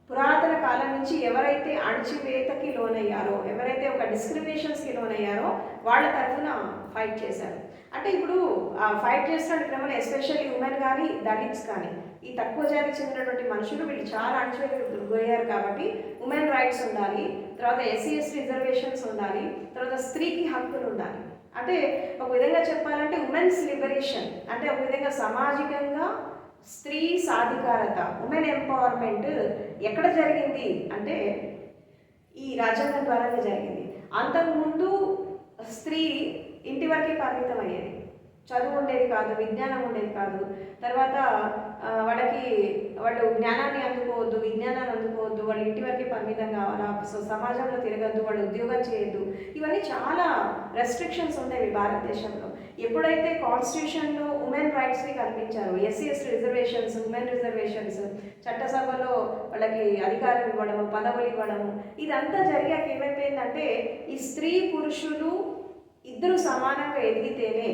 పురాతన కాలం నుంచి ఎవరైతే అణచివేతకి లోనయ్యారో, ఎవరైతే ఒక డిస్క్రిమినేషన్స్కి లోనయ్యారో వాళ్ళ తరఫున ఫైట్ చేశారు. అంటే ఇప్పుడు ఫైట్ చేస్తున్న క్రమంలో ఎస్పెషల్లీ ఉమెన్ కానీ, దళిత్స్ కానీ, ఈ తక్కువ జాతికి చెందినటువంటి మనుషులు వీళ్ళు చాలా అణచివేతకు గురయ్యారు. కాబట్టి ఉమెన్ రైట్స్ ఉండాలి, తర్వాత ఎస్సీ ఎస్టీ రిజర్వేషన్స్ ఉండాలి, తర్వాత స్త్రీకి హక్కులు ఉండాలి. అంటే ఒక విధంగా చెప్పాలంటే ఉమెన్స్ లిబరేషన్, అంటే ఒక విధంగా సామాజికంగా స్త్రీ సాధికారత, ఉమెన్ ఎంపవర్మెంట్ ఎక్కడ జరిగింది అంటే ఈ రాజ్యాంగం ద్వారానే జరిగింది. అంతకుముందు స్త్రీ ఇంటి వరకే పరిమితం అయ్యేది, చదువు ఉండేది కాదు, విజ్ఞానం ఉండేది కాదు. తర్వాత వాళ్ళు జ్ఞానాన్ని అందుకోవద్దు, విజ్ఞానాన్ని అందుకోవద్దు, వాళ్ళు ఇంటి వరకే పరిమితం కావాలా, సో సమాజంలో తిరగద్దు, వాళ్ళు ఉద్యోగం చేయొద్దు, ఇవన్నీ చాలా రెస్ట్రిక్షన్స్ ఉండేవి భారతదేశంలో. ఎప్పుడైతే కాన్స్టిట్యూషన్లో ఉమెన్ రైట్స్ని కల్పించారు, SC ST reservations, women reservations, చట్టసభలో వాళ్ళకి అధికారం ఇవ్వడము, పదవులు ఇవ్వడము, ఇదంతా జరిగాక ఏమైపోయిందంటే ఈ స్త్రీ పురుషులు ఇద్దరు సమానంగా ఎదిగితేనే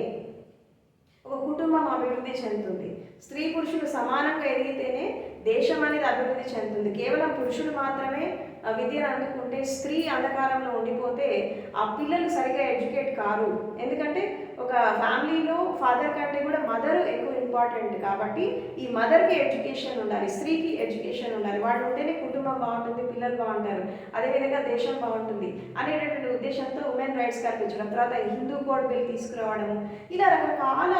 ఒక కుటుంబం అభివృద్ధి చెందుతుంది. స్త్రీ పురుషులు సమానంగా ఎదిగితేనే దేశం అనేది అభివృద్ధి చెందుతుంది. కేవలం పురుషులు మాత్రమే విద్యను అందుకుంటే, స్త్రీ అంధకారంలో ఉండిపోతే ఆ పిల్లలు సరిగా ఎడ్యుకేట్ కారు. ఎందుకంటే ఒక ఫ్యామిలీలో ఫాదర్ కంటే కూడా మదర్ ఎక్కువ ఇంపార్టెంట్. కాబట్టి ఈ మదర్కి ఎడ్యుకేషన్ ఉండాలి, స్త్రీకి ఎడ్యుకేషన్ ఉండాలి. వాళ్ళు ఉంటేనే కుటుంబం బాగుంటుంది, పిల్లలు బాగుంటారు, అదేవిధంగా దేశం బాగుంటుంది అనేటటువంటి ఉద్దేశంతో ఉమెన్ రైట్స్ కల్పించడం, తర్వాత హిందూ కోడ్ బిల్ తీసుకురావడము, ఇలా రకరకాల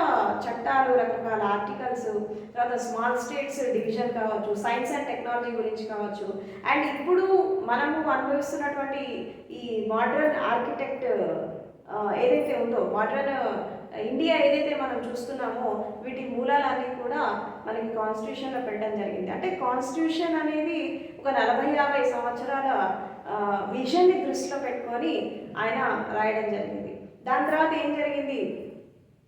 చట్టాలు, రకరకాల ఆర్టికల్స్, తర్వాత స్మాల్ స్టేట్స్ డివిజన్ కావచ్చు, సైన్స్ అండ్ టెక్నాలజీ గురించి కావచ్చు, అండ్ ఇప్పుడు మనము అనుభవిస్తున్నటువంటి ఈ మోడర్న్ ఆర్కిటెక్ట్ ఏదైతే ఉందో, మోడర్న్ ఇండియా ఏదైతే మనం చూస్తున్నామో, వీటి మూలాలన్నీ కూడా మనకి కాన్స్టిట్యూషన్లో పెట్టడం జరిగింది. అంటే కాన్స్టిట్యూషన్ అనేది ఒక 40-50 సంవత్సరాల విజన్ని దృష్టిలో పెట్టుకొని ఆయన రాయడం జరిగింది. దాని తర్వాత ఏం జరిగింది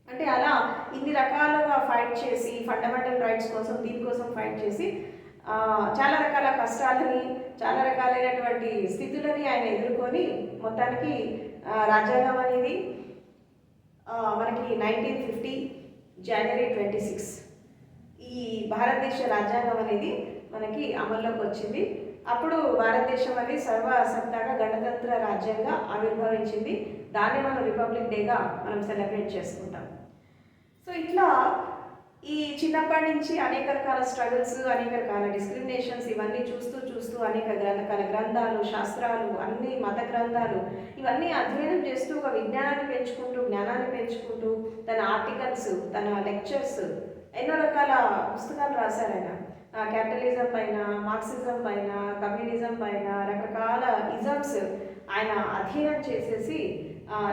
అంటే, అలా ఇన్ని రకాలుగా ఫైట్ చేసి, ఫండమెంటల్ రైట్స్ కోసం, దీనికోసం ఫైట్ చేసి చాలా రకాల కష్టాలని, చాలా రకాలైనటువంటి స్థితులని ఆయన ఎదుర్కొని మొత్తానికి రాజ్యాంగం అనేది మనకి 1950 జనవరి 26 ఈ భారతదేశ రాజ్యాంగం అనేది మనకి అమల్లోకి వచ్చింది. అప్పుడు భారతదేశం అనేది సర్వసత్తాక గణతంత్ర రాజ్యంగా ఆవిర్భవించింది. దాన్ని మనం రిపబ్లిక్ డేగా మనం సెలబ్రేట్ చేసుకుంటాం. సో ఇట్లా ఈ చిన్నప్పటి నుంచి అనేక రకాల స్ట్రగుల్స్, అనేక రకాల డిస్క్రిమినేషన్స్ ఇవన్నీ చూస్తూ అనేక రకాల గ్రంథాలు, శాస్త్రాలు, అన్ని మత గ్రంథాలు ఇవన్నీ అధ్యయనం చేస్తూ ఒక విజ్ఞానాన్ని పెంచుకుంటూ, జ్ఞానాన్ని పెంచుకుంటూ, తన ఆర్టికల్స్, తన లెక్చర్స్, ఎన్నో రకాల పుస్తకాలు రాశారు ఆయన. క్యాపిటలిజం పైన, మార్క్సిజం పైన, కమ్యూనిజం పైన, రకరకాల ఇజమ్స్ ఆయన అధ్యయనం చేసేసి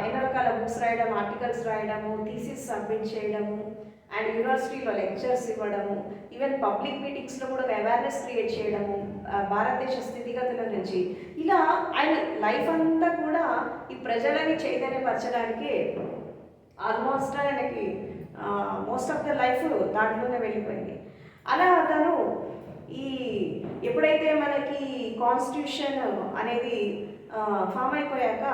ఎన్నో రకాల బుక్స్ రాయడం, ఆర్టికల్స్ రాయడము, థీసిస్ సబ్మిట్ చేయడము, అండ్ యూనివర్సిటీలో లెక్చర్స్ ఇవ్వడము, ఈవెన్ పబ్లిక్ మీటింగ్స్లో కూడా అవేర్నెస్ క్రియేట్ చేయడము భారతదేశ స్థితిగతుల నుంచి. ఇలా ఆయన లైఫ్ అంతా కూడా ఈ ప్రజలని చైతన్యపరచడానికి ఆల్మోస్ట్ ఆయనకి మోస్ట్ ఆఫ్ ద లైఫ్ దాంట్లోనే వెళ్ళిపోయింది. అలా తను ఎప్పుడైతే మనకి కాన్స్టిట్యూషన్ అనేది ఫామ్ అయిపోయాక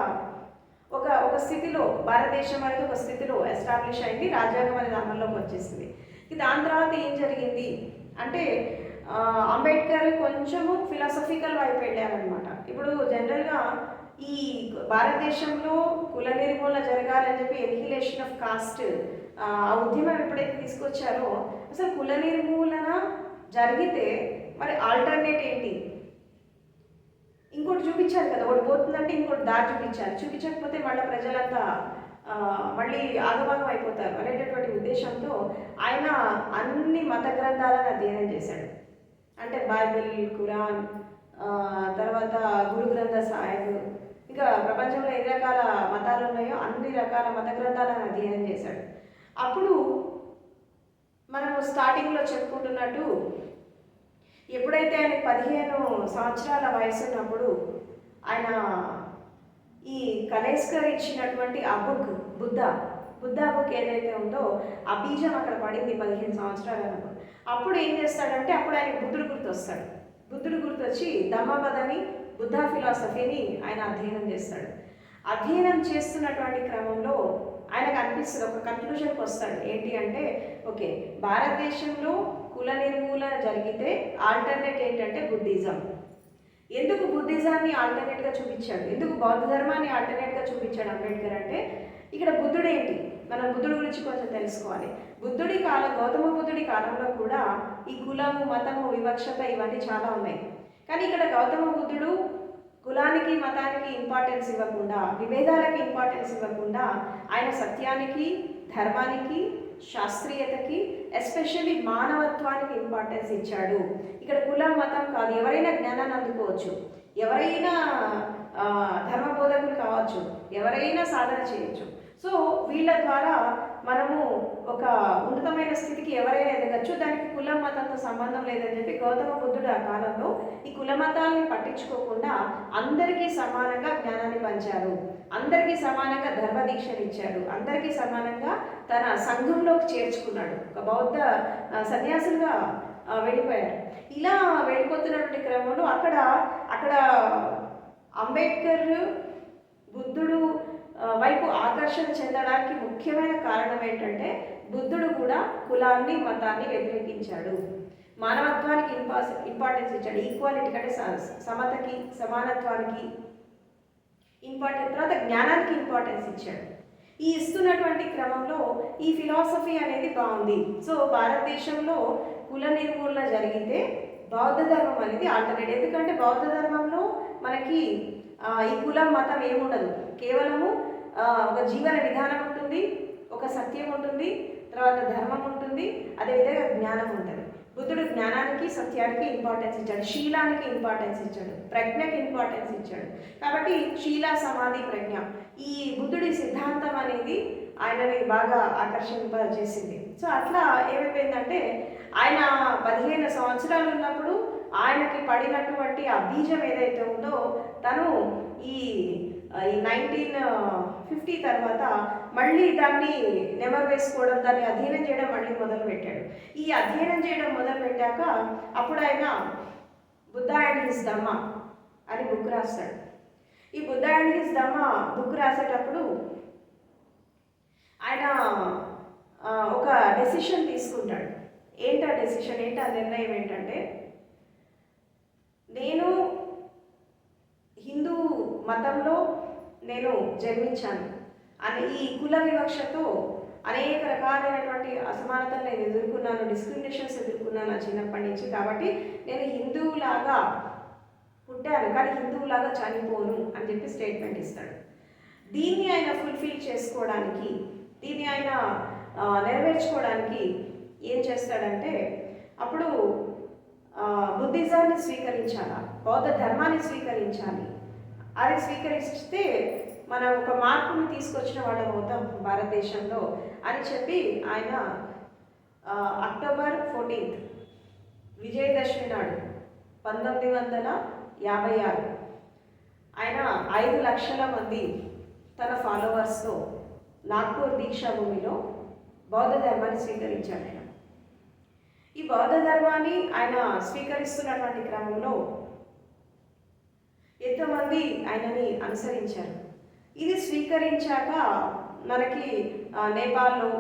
ఒక స్థితిలో భారతదేశం అనేది ఒక స్థితిలో ఎస్టాబ్లిష్ అయింది, రాజ్యాంగం అనేది అమల్లోకి వచ్చేసింది. దాని తర్వాత ఏం జరిగింది అంటే అంబేద్కర్ కొంచెము ఫిలాసఫికల్ వైపు వెళ్ళారనమాట. ఇప్పుడు జనరల్గా ఈ భారతదేశంలో కుల నిర్మూలన జరగాలని చెప్పి ఎనిహిలేషన్ ఆఫ్ కాస్ట్ ఆ ఉద్యమం ఎప్పుడైతే తీసుకొచ్చారో అసలు కుల నిర్మూలన జరిగితే మరి ఆల్టర్నేట్ ఏంటి, ఇంకోటి చూపించాలి కదా, ఒకటి పోతుందంటే ఇంకోటి దారి చూపించాలి, చూపించకపోతే మళ్ళీ ప్రజలంతా మళ్ళీ ఆగభాగం అయిపోతారు అనేటటువంటి ఉద్దేశంతో ఆయన అన్ని మత గ్రంథాలను అధ్యయనం చేశాడు. అంటే బైబిల్, ఖురాన్, తర్వాత గురు గ్రంథ సాహిబ్, ఇంకా ప్రపంచంలో ఎన్ని రకాల మతాలు ఉన్నాయో అన్ని రకాల మత గ్రంథాలను అధ్యయనం చేశాడు. అప్పుడు మనము స్టార్టింగ్లో చెప్పుకుంటున్నట్టు ఎప్పుడైతే ఆయన 15 సంవత్సరాల వయసు ఉన్నప్పుడు ఆయన ఈ కలేస్కర్ ఇచ్చినటువంటి ఆ బుద్ధ బుక్ ఏదైతే ఉందో ఆ బీజం అక్కడ పడింది 15 సంవత్సరాలకు. అప్పుడు ఏం చేస్తాడంటే అప్పుడు ఆయనకు బుద్ధుడు గుర్తొస్తాడు. బుద్ధుడు గుర్తొచ్చి ధమ్మపదని బుద్ధ ఫిలాసఫీని ఆయన అధ్యయనం చేస్తాడు. అధ్యయనం చేస్తున్నటువంటి క్రమంలో ఆయనకు అనిపిస్తుంది, ఒక కన్క్లూషన్కి వస్తాడు. ఏంటి అంటే ఓకే, భారతదేశంలో కుల నిర్మూలన జరిగితే ఆల్టర్నేట్ ఏంటంటే బుద్ధిజం. ఎందుకు బుద్ధిజాన్ని ఆల్టర్నేట్గా చూపించాడు, ఎందుకు బౌద్ధ ధర్మాన్ని ఆల్టర్నేట్గా చూపించాడు అంబేద్కర్ అంటే ఇక్కడ బుద్ధుడు ఏంటి, మనం బుద్ధుడి గురించి కొంచెం తెలుసుకోవాలి. గౌతమ బుద్ధుడి కాలంలో కూడా ఈ కులము, మతము, వివక్షత ఇవన్నీ చాలా ఉన్నాయి. కానీ ఇక్కడ గౌతమ బుద్ధుడు కులానికి, మతానికి ఇంపార్టెన్స్ ఇవ్వకుండా, విభేదాలకి ఇంపార్టెన్స్ ఇవ్వకుండా ఆయన సత్యానికి, ధర్మానికి, శాస్త్రీయతకి, ఎస్పెషల్లీ మానవత్వానికి ఇంపార్టెన్స్ ఇచ్చాడు. ఇక్కడ కులం, మతం కాదు, ఎవరైనా జ్ఞానాన్ని అందుకోవచ్చు, ఎవరైనా ధర్మబోధకులు కావచ్చు, ఎవరైనా సాధన చేయొచ్చు. సో వీళ్ళ ద్వారా మనము ఒక ఉన్నతమైన స్థితికి ఎవరైనా ఎదగచ్చు, దానికి కులం, మతంతో సంబంధం లేదని చెప్పి గౌతమ బుద్ధుడు ఆ కాలంలో ఈ కుల మతాలని పట్టించుకోకుండా అందరికీ సమానంగా జ్ఞానాన్ని పంచారు, అందరికీ సమానంగా ధర్మదీక్షలు ఇచ్చాడు, అందరికీ సమానంగా తన సంఘంలోకి చేర్చుకున్నాడు. ఒక బౌద్ధ సన్యాసులుగా వెళ్ళిపోయారు. ఇలా వెళ్ళిపోతున్నటువంటి క్రమంలో అక్కడ అంబేద్కర్ బుద్ధుడు వైపు ఆకర్షణ చెందడానికి ముఖ్యమైన కారణం ఏంటంటే బుద్ధుడు కూడా కులాన్ని, మతాన్ని వ్యతిరేకించాడు, మానవత్వానికి ఇంపార్టెన్స్ ఇచ్చాడు, ఈక్వాలిటీ అంటే సమతకి, సమానత్వానికి ఇంపార్టెన్స్, తర్వాత జ్ఞానానికి ఇంపార్టెన్స్ ఇచ్చాడు. ఈ ఇస్తున్నటువంటి క్రమంలో ఈ ఫిలాసఫీ అనేది బాగుంది. సో భారతదేశంలో కుల నిర్మూలన జరిగితే బౌద్ధ ధర్మం అనేది ఆల్టర్నేట్. ఎందుకంటే బౌద్ధ ధర్మంలో మనకి ఈ కులం, మతం ఏముండదు, కేవలము ఒక జీవన విధానం ఉంటుంది, ఒక సత్యం ఉంటుంది, తర్వాత ధర్మం ఉంటుంది, అదేవిధంగా జ్ఞానం ఉంటుంది. బుద్ధుడు జ్ఞానానికి, సత్యానికి ఇంపార్టెన్స్ ఇచ్చాడు, శీలానికి ఇంపార్టెన్స్ ఇచ్చాడు, ప్రజ్ఞకి ఇంపార్టెన్స్ ఇచ్చాడు. కాబట్టి శీల, సమాధి, ప్రజ్ఞ, ఈ బుద్ధుడి సిద్ధాంతం అనేది ఆయనని బాగా ఆకర్షింపజేసింది. సో అట్లా ఏమైపోయిందంటే ఆయన 15 సంవత్సరాలు ఉన్నప్పుడు ఆయనకి పడినటువంటి ఆ బీజం ఏదైతే ఉందో తను ఈ 1950 తర్వాత మళ్ళీ దాన్ని నెమరు వేసుకోవడం, దాన్ని అధ్యయనం చేయడం మళ్ళీ మొదలుపెట్టాడు. ఈ అధ్యయనం చేయడం మొదలుపెట్టాక అప్పుడు ఆయన బుద్ధ అండ్ హిస్ ధమ్మ అని బుక్ రాస్తాడు. ఈ Buddha and his Dhamma book రాసేటప్పుడు ఆయన ఒక డెసిషన్ తీసుకుంటాడు. ఏంటా డెసిషన్, ఏంటా నిర్ణయం ఏంటంటే నేను హిందూ మతంలో నేను జన్మించాను అని ఈ కుల వివక్షతో అనేక రకాలైనటువంటి అసమానతలు నేను ఎదుర్కొన్నాను, డిస్క్రిమినేషన్స్ ఎదుర్కొన్నాను చిన్నప్పటి నుంచి. కాబట్టి నేను హిందువులాగా పుట్టాను కానీ హిందువులాగా చనిపోను అని చెప్పి స్టేట్మెంట్ ఇస్తాడు. దీన్ని ఆయన ఫుల్ఫిల్ చేసుకోవడానికి, దీన్ని ఆయన నెరవేర్చుకోవడానికి ఏం చేస్తాడంటే అప్పుడు బుద్ధిజాన్ని స్వీకరించాలా, బౌద్ధ ధర్మాన్ని స్వీకరించాలి, అది స్వీకరిస్తే మనం ఒక మార్పుని తీసుకొచ్చిన వాళ్ళం అవుతాం భారతదేశంలో అని చెప్పి ఆయన అక్టోబర్ 14 విజయదశమి నాడు 1956 ఆయన 5 లక్షల మంది తన ఫాలోవర్స్తో నాగ్పూర్ దీక్షా భూమిలో బౌద్ధ ధర్మాన్ని స్వీకరించాడు. ఆయన ఈ బౌద్ధ ధర్మాన్ని ఆయన స్వీకరిస్తున్నటువంటి క్రమంలో ఎంతోమంది ఆయనని అనుసరించారు. ఇది స్వీకరించాక మనకి నేపాల్లో,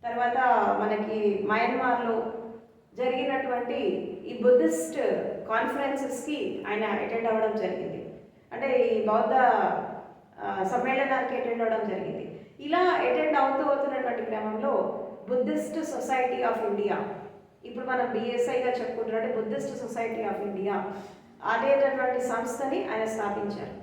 తర్వాత మనకి మయన్మార్లో జరిగినటువంటి ఈ బుద్ధిస్ట్ కాన్ఫరెన్సెస్కి ఆయన అటెండ్ అవ్వడం జరిగింది. అంటే ఈ బౌద్ధ సమ్మేళనానికి అటెండ్ అవ్వడం జరిగింది. ఇలా అటెండ్ అవుతున్నటువంటి క్రమంలో బుద్ధిస్ట్ సొసైటీ ఆఫ్ ఇండియా, ఇప్పుడు మనం బిఎస్ఐగా చెప్పుకుంటున్నట్టు బుద్ధిస్ట్ సొసైటీ ఆఫ్ ఇండియా అనేటటువంటి సంస్థని ఆయన స్థాపించారు.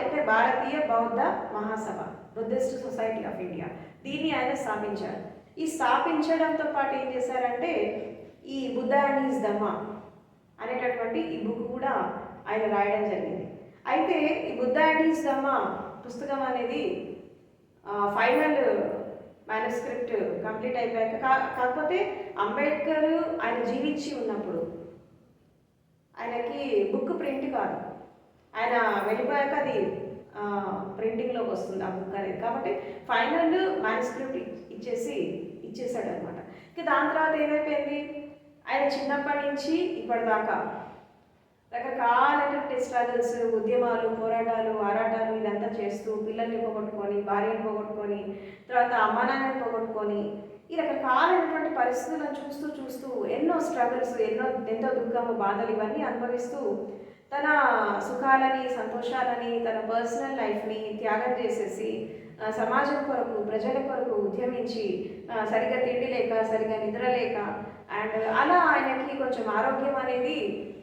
అంటే భారతీయ బౌద్ధ మహాసభ, బుద్ధిస్ట్ సొసైటీ ఆఫ్ ఇండియా, దీన్ని ఆయన స్థాపించారు. ఈ స్థాపించడంతో పాటు ఏం చేశారంటే ఈ బుద్ధ అండ్ హిస్ ధమ్మ అనేటటువంటి ఈ బుక్ కూడా ఆయన రాయడం జరిగింది. అయితే ఈ బుద్ధ అండ్ హిస్ ధమ్మ పుస్తకం అనేది ఫైనల్ మ్యానుస్క్రిప్ట్ కంప్లీట్ అయిపోయాక, కాకపోతే అంబేద్కర్ ఆయన జీవించి ఉన్నప్పుడు ఆయనకి బుక్ ప్రింట్ కాదు, ఆయన వెళ్ళిపోయాక అది ప్రింటింగ్లోకి వస్తుంది ఆ బుక్ అనేది. కాబట్టి ఫైనల్ మ్యానుస్క్రిప్ట్ ఇచ్చేసాడు అనమాట. ఇక దాని తర్వాత ఏమైపోయింది, ఆయన చిన్నప్పటి నుంచి ఇప్పటిదాకా రకరకాలైనటువంటి స్ట్రగుల్స్, ఉద్యమాలు, పోరాటాలు, ఆరాటాలు ఇదంతా చేస్తూ పిల్లల్ని పోగొట్టుకొని, భార్యను పోగొట్టుకొని, తర్వాత అమ్మానాన్నని పోగొట్టుకొని, ఈ రకరకాలైనటువంటి పరిస్థితులను చూస్తూ ఎన్నో స్ట్రగుల్స్, ఎంతో దుఃఖము, బాధలు ఇవన్నీ అనుభవిస్తూ తన సుఖాలని, సంతోషాలని, తన పర్సనల్ లైఫ్ని త్యాగం చేసేసి సమాజం కొరకు, ప్రజల కొరకు ఉద్యమించి సరిగ్గా తిండి లేక, సరిగ్గా నిద్ర లేక, అండ్ అలా ఆయనకి కొంచెం ఆరోగ్యం అనేది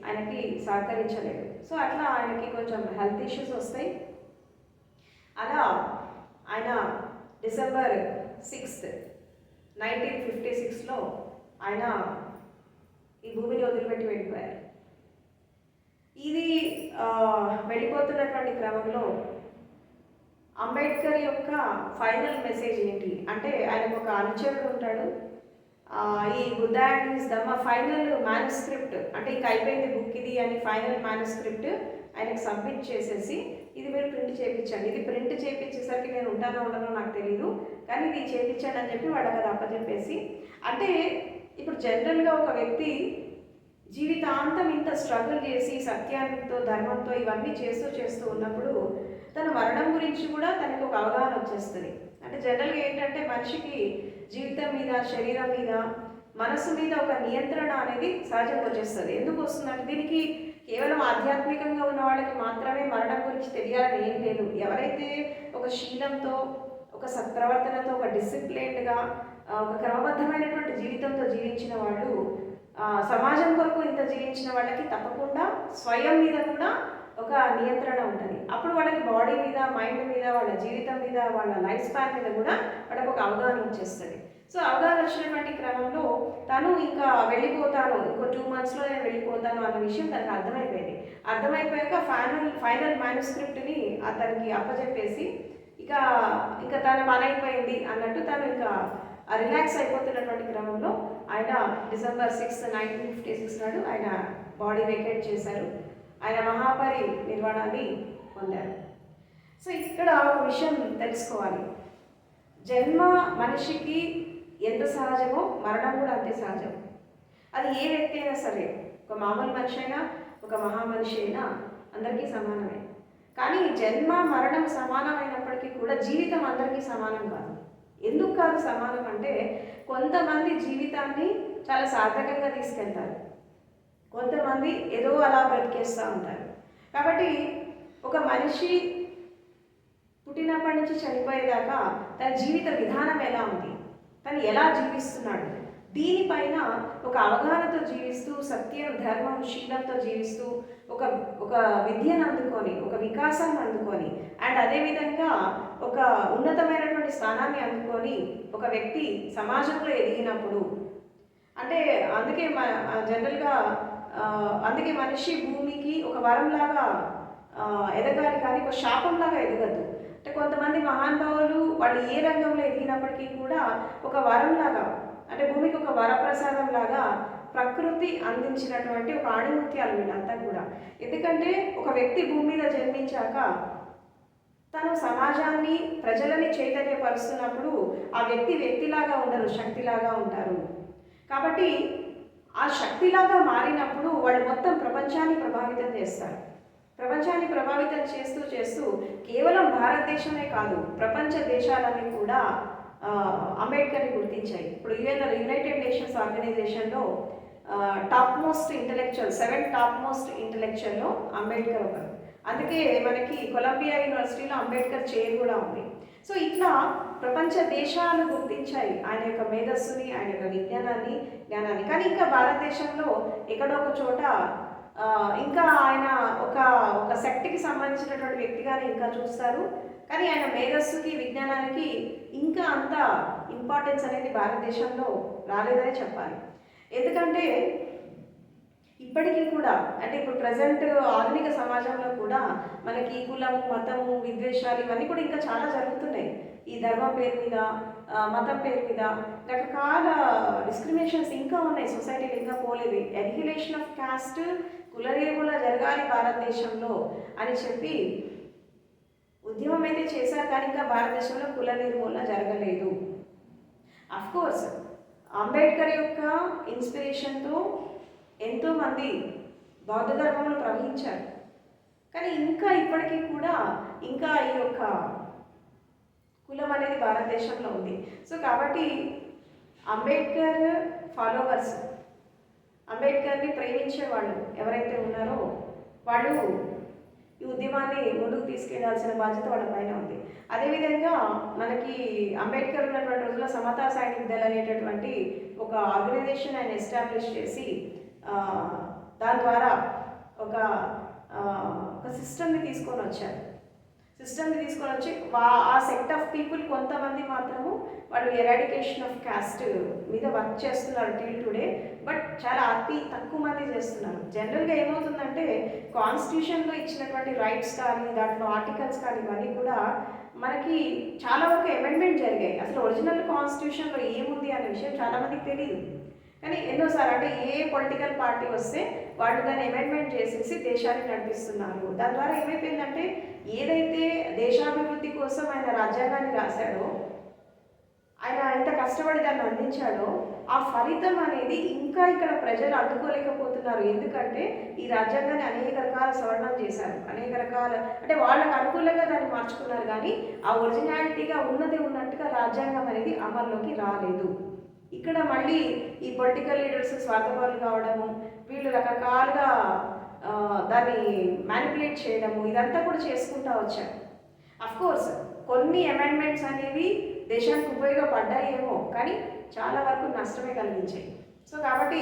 ఆయనకి సహకరించలేదు. సో అట్లా ఆయనకి కొంచెం హెల్త్ ఇష్యూస్ వస్తాయి. అలా ఆయన డిసెంబర్ 6, 1956లో ఆయన ఈ భూమిని వదిలిపెట్టి వెళ్ళిపోయారు. ఇది వెళ్ళిపోతున్నటువంటి క్రమంలో అంబేద్కర్ యొక్క ఫైనల్ మెసేజ్ ఏంటి అంటే, ఆయనకు ఒక అనుచరుడు ఉంటాడు. ఈ Buddha and his Dhamma final manuscript, అంటే ఇంక అయిపోయింది బుక్ ఇది అని ఫైనల్ మ్యానుస్క్రిప్ట్ ఆయనకు సబ్మిట్ చేసేసి, ఇది మీరు ప్రింట్ చేయించండి, ఇది ప్రింట్ చేయించేసరికి నేను ఉంటానో ఉండనో నాకు తెలియదు, కానీ ఇది చేయించండి అని చెప్పి వాళ్ళకి అది అప్పచెప్పేసి, అంటే ఇప్పుడు జనరల్గా ఒక వ్యక్తి జీవితాంతం ఇంత స్ట్రగుల్ చేసి సత్యానితో, ధర్మంతో ఇవన్నీ చేస్తూ ఉన్నప్పుడు తన మరణం గురించి కూడా తనకు ఒక అవగాహన వచ్చేస్తుంది. అంటే జనరల్గా ఏంటంటే మనిషికి జీవితం మీద, శరీరం మీద, మనసు మీద ఒక నియంత్రణ అనేది సహజంగా వచ్చేస్తుంది. ఎందుకు వస్తుందంటే దీనికి కేవలం ఆధ్యాత్మికంగా ఉన్న వాళ్ళకి మాత్రమే మరణం గురించి తెలియాలని ఏం లేదు. ఎవరైతే ఒక శీలంతో, ఒక సత్ప్రవర్తనతో, ఒక డిసిప్లైన్డ్గా, ఒక క్రమబద్ధమైనటువంటి జీవితంతో జీవించిన వాళ్ళు, సమాజం కొరకు ఇంత జీవించిన వాళ్ళకి తప్పకుండా స్వయం మీద కూడా ఒక నియంత్రణ ఉంటుంది. అప్పుడు వాళ్ళకి బాడీ మీద, మైండ్ మీద, వాళ్ళ జీవితం మీద, వాళ్ళ లైఫ్ స్పాన్ మీద కూడా వాళ్ళకి ఒక అవగాహన వచ్చేస్తుంది. సో అవగాహన వచ్చినటువంటి క్రమంలో తను ఇంకా వెళ్ళిపోతాను, ఇంకో 2 monthsలో నేను వెళ్ళిపోతాను అన్న విషయం తనకు అర్థమైపోయింది. అర్థమైపోయాక ఫైనల్ మ్యానుస్క్రిప్ట్ని అతనికి అప్పచెప్పేసి ఇక తన పని అయిపోయింది అన్నట్టు తను ఇంకా రిలాక్స్ అయిపోతున్నటువంటి క్రమంలో ఆయన డిసెంబర్ 6, 1956 నాడు ఆయన బాడీ వేకేట్ చేశారు. ఆయన మహాపరి నిర్వాణాన్ని పొందారు. సో ఇక్కడ ఒక విషయం తెలుసుకోవాలి, జన్మ మనిషికి ఎంత సహజమో మరణం కూడా అంతే సహజం. అది ఏ వ్యక్తి అయినా సరే, ఒక మామూలు మనిషి అయినా, ఒక మహామనిషి అయినా అందరికీ సమానమే. కానీ జన్మ మరణం సమానమైనప్పటికీ కూడా జీవితం అందరికీ సమానం కాదు. ఎందుకు కాదు సమానం అంటే, కొంతమంది జీవితాన్ని చాలా సార్థకంగా తీసుకెళ్తారు, కొంతమంది ఏదో అలా బ్రతికేస్తూ ఉంటారు. కాబట్టి ఒక మనిషి పుట్టినప్పటి నుంచి చనిపోయేదాకా తన జీవిత విధానం ఎలా ఉంది, తను ఎలా జీవిస్తున్నాడు, దీనిపైన ఒక అవగాహనతో జీవిస్తూ, సత్యం, ధర్మం, శీలంతో జీవిస్తూ, ఒక విద్యను అందుకొని, ఒక వికాసాన్ని అందుకొని, అండ్ అదేవిధంగా ఒక ఉన్నతమైనటువంటి స్థానాన్ని అందుకొని ఒక వ్యక్తి సమాజంలో ఎదిగినప్పుడు, అంటే జనరల్గా అందుకే మనిషి భూమికి ఒక వరంలాగా ఎదగాలి, కానీ ఒక శాపంలాగా ఎదగద్దు. అంటే కొంతమంది మహానుభావులు వాళ్ళు ఏ రంగంలో ఎదిగినప్పటికీ కూడా ఒక వరంలాగా, అంటే భూమికి ఒక వరప్రసాదం లాగా ప్రకృతి అందించినటువంటి ఒక ఆణిముత్యాలు వీళ్ళంతా కూడా. ఎందుకంటే ఒక వ్యక్తి భూమి మీద జన్మించాక తను సమాజాన్ని, ప్రజలని చైతన్యపరుస్తున్నప్పుడు ఆ వ్యక్తిలాగా ఉండరు, శక్తిలాగా ఉంటారు. కాబట్టి ఆ శక్తిలాగా మారినప్పుడు వాళ్ళు మొత్తం ప్రపంచాన్ని ప్రభావితం చేస్తారు. ప్రపంచాన్ని ప్రభావితం చేస్తూ కేవలం భారతదేశమే కాదు, ప్రపంచ దేశాలన్నీ కూడా అంబేద్కర్ని గుర్తించాయి. ఇప్పుడు యునైటెడ్ నేషన్స్ ఆర్గనైజేషన్లో top most intellectual 7 top most ఇంటలెక్చువల్లో అంబేద్కర్ ఒకరు. అందుకే మనకి కొలంబియా యూనివర్సిటీలో అంబేద్కర్ చైర్ కూడా ఉంది. సో ఇట్లా ప్రపంచ దేశాలు గుర్తించాయి ఆయన యొక్క మేధస్సుని, ఆయన యొక్క జ్ఞానాన్ని. కానీ ఇంకా భారతదేశంలో ఎక్కడో ఒక చోట ఇంకా ఆయన ఒక ఒక శక్తికి సంబంధించినటువంటి వ్యక్తిగానే ఇంకా చూస్తారు. కానీ ఆయన మేధస్సుకి, విజ్ఞానానికి ఇంకా అంత ఇంపార్టెన్స్ అనేది భారతదేశంలో రాలేదనే చెప్పాలి. ఎందుకంటే ఇప్పటికీ కూడా అంటే ఇప్పుడు ప్రజెంట్ ఆధునిక సమాజంలో కూడా మనకి కులము, మతము, విద్వేషాలు ఇవన్నీ కూడా ఇంకా చాలా జరుగుతున్నాయి. ఈ ధర్మం పేరు మీద, మతం పేరు మీద రకరకాల డిస్క్రిమినేషన్స్ ఇంకా ఉన్నాయి. సొసైటీలో ఇంకా పోలేదు. ఎన్హిలేషన్ ఆఫ్ కాస్ట్, కులరేగుల జరగాలి భారతదేశంలో అని చెప్పి ఉద్యమం అయితే చేశారు. కానీ ఇంకా భారతదేశంలో కుల నిర్మూలన జరగలేదు. అఫ్కోర్స్ అంబేద్కర్ యొక్క ఇన్స్పిరేషన్తో ఎంతోమంది బౌద్ధ ధర్మంలో ప్రవహించారు. కానీ ఇంకా ఇప్పటికీ కూడా ఇంకా ఈ యొక్క కులం అనేది భారతదేశంలో ఉంది. సో కాబట్టి అంబేద్కర్ ఫాలోవర్స్, అంబేద్కర్ని ప్రేమించే వాళ్ళు ఎవరైతే ఉన్నారో వాళ్ళు ఈ ఉద్యమాన్ని ముందుకు తీసుకెళ్లాల్సిన బాధ్యత వాళ్ళ పైన ఉంది. అదేవిధంగా మనకి అంబేద్కర్ ఉన్నటువంటి రోజుల్లో సమతా సైనిక్ దళ్ అనేటటువంటి ఒక ఆర్గనైజేషన్ ఆయన ఎస్టాబ్లిష్ చేసి దాని ద్వారా ఒక సిస్టమ్ని తీసుకొని వచ్చారు. ఆ సెక్ట్ ఆఫ్ పీపుల్ కొంతమంది మాత్రము వాళ్ళు ఎరాడికేషన్ ఆఫ్ కాస్ట్ మీద వర్క్ చేస్తున్నారు టిల్ టుడే. బట్ చాలా అతి తక్కువ మంది చేస్తున్నారు. జనరల్గా ఏమవుతుందంటే కాన్స్టిట్యూషన్లో ఇచ్చినటువంటి రైట్స్ కానీ, దాంట్లో ఆర్టికల్స్ కానీ ఇవన్నీ కూడా మనకి చాలా వరకు అమెండ్మెంట్ జరిగాయి. అసలు ఒరిజినల్ కాన్స్టిట్యూషన్లో ఏముంది అనే విషయం చాలామందికి తెలియదు. కానీ ఎన్నోసార్లు అంటే ఏ పొలిటికల్ పార్టీ వస్తే వాళ్ళు దాన్ని అమెండ్మెంట్ చేసేసి దేశాన్ని నడిపిస్తున్నారు. దాని ద్వారా ఏమైపోయిందంటే ఏదైతే దేశాభివృద్ధి కోసం ఆయన రాజ్యాంగాన్ని రాశాడో, ఆయన ఎంత కష్టపడి దాన్ని అందించాడో ఆ ఫలితం అనేది ఇంకా ఇక్కడ ప్రజలు అందుకోలేకపోతున్నారు. ఎందుకంటే ఈ రాజ్యాంగాన్ని అనేక రకాల సవరణం చేశారు, అనేక రకాల అంటే వాళ్ళకు అనుకూలంగా దాన్ని మార్చుకున్నారు. కానీ ఆ ఒరిజినాలిటీగా ఉన్నట్టుగా రాజ్యాంగం అనేది అమల్లోకి రాలేదు. ఇక్కడ మళ్ళీ ఈ పొలిటికల్ లీడర్స్ స్వార్థపరులు కావడము, వీళ్ళు రకరకాలుగా దాన్ని మ్యానిపులేట్ చేయడము, ఇదంతా కూడా చేసుకుంటూ వచ్చారు. అఫ్కోర్స్ కొన్ని అమెండ్మెంట్స్ అనేవి దేశానికి ఉపయోగపడ్డాయేమో, కానీ చాలా వరకు నష్టమే కలిగించాయి. సో కాబట్టి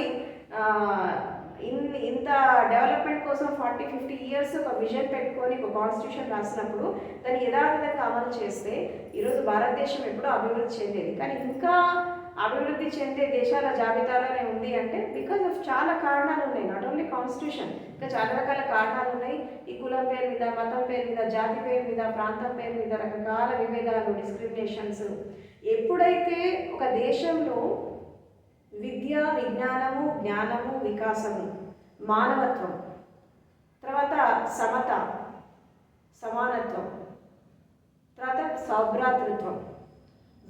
ఇంత డెవలప్మెంట్ కోసం 40-50 ఇయర్స్ ఒక విజన్ పెట్టుకొని ఒక కాన్స్టిట్యూషన్ రాసినప్పుడు దాన్ని యథాతథంగా అమలు చేస్తే ఈరోజు భారతదేశం ఎప్పుడూ అభివృద్ధి చెందేది. కానీ ఇంకా అభివృద్ధి చెందే దేశాల జాబితాలోనే ఉంది అంటే బికాజ్ ఆఫ్ చాలా కారణాలు ఉన్నాయి. నాట్ ఓన్లీ కాన్స్టిట్యూషన్, ఇంకా చాలా రకాల కారణాలు ఉన్నాయి. ఈ కులం పేరు మీద, మతం పేరు మీద, జాతి పేరు మీద, ప్రాంతం పేరు మీద రకరకాల విభేదాలు, డిస్క్రిమినేషన్స్. ఎప్పుడైతే ఒక దేశంలో విద్య, విజ్ఞానము, జ్ఞానము, వికాసము, మానవత్వం, తర్వాత సమత, సమానత్వం, తర్వాత సౌభ్రాతృత్వం,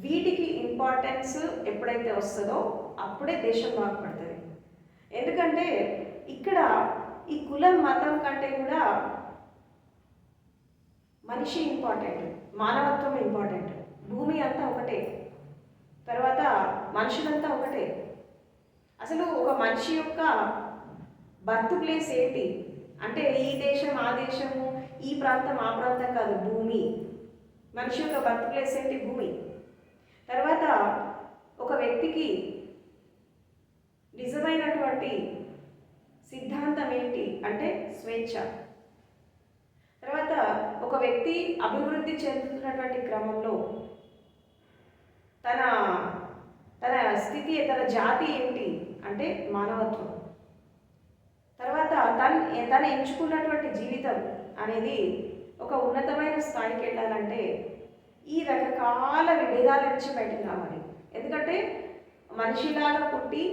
వీటికి ఇంపార్టెన్స్ ఎప్పుడైతే వస్తుందో అప్పుడే దేశం బాగుపడుతుంది. ఎందుకంటే ఇక్కడ ఈ కులం, మతం కంటే కూడా మనిషి ఇంపార్టెంట్, మానవత్వం ఇంపార్టెంట్. భూమి అంతా ఒకటే, తర్వాత మనుషులంతా ఒకటే. అసలు ఒక మనిషి యొక్క బర్త్ ప్లేస్ ఏంటి అంటే ఈ దేశం, ఆ దేశము, ఈ ప్రాంతం, ఆ ప్రాంతం కాదు, భూమి. మనిషి యొక్క బర్త్ ప్లేస్ ఏంటి? భూమి. తర్వాత ఒక వ్యక్తికి నిజమైనటువంటి సిద్ధాంతం ఏంటి అంటే స్వేచ్ఛ. తర్వాత ఒక వ్యక్తి అభివృద్ధి చెందుతున్నటువంటి క్రమంలో తన స్థితి, తన జాతి ఏంటి అంటే మానవత్వం. తర్వాత తను ఎంచుకున్నటువంటి జీవితం అనేది ఒక ఉన్నతమైన స్థాయికి వెళ్ళాలంటే ఈ రకరకాల విభేదాల నుంచి బయటకు రావాలి. ఎందుకంటే మనిషిలాగా పుట్టి,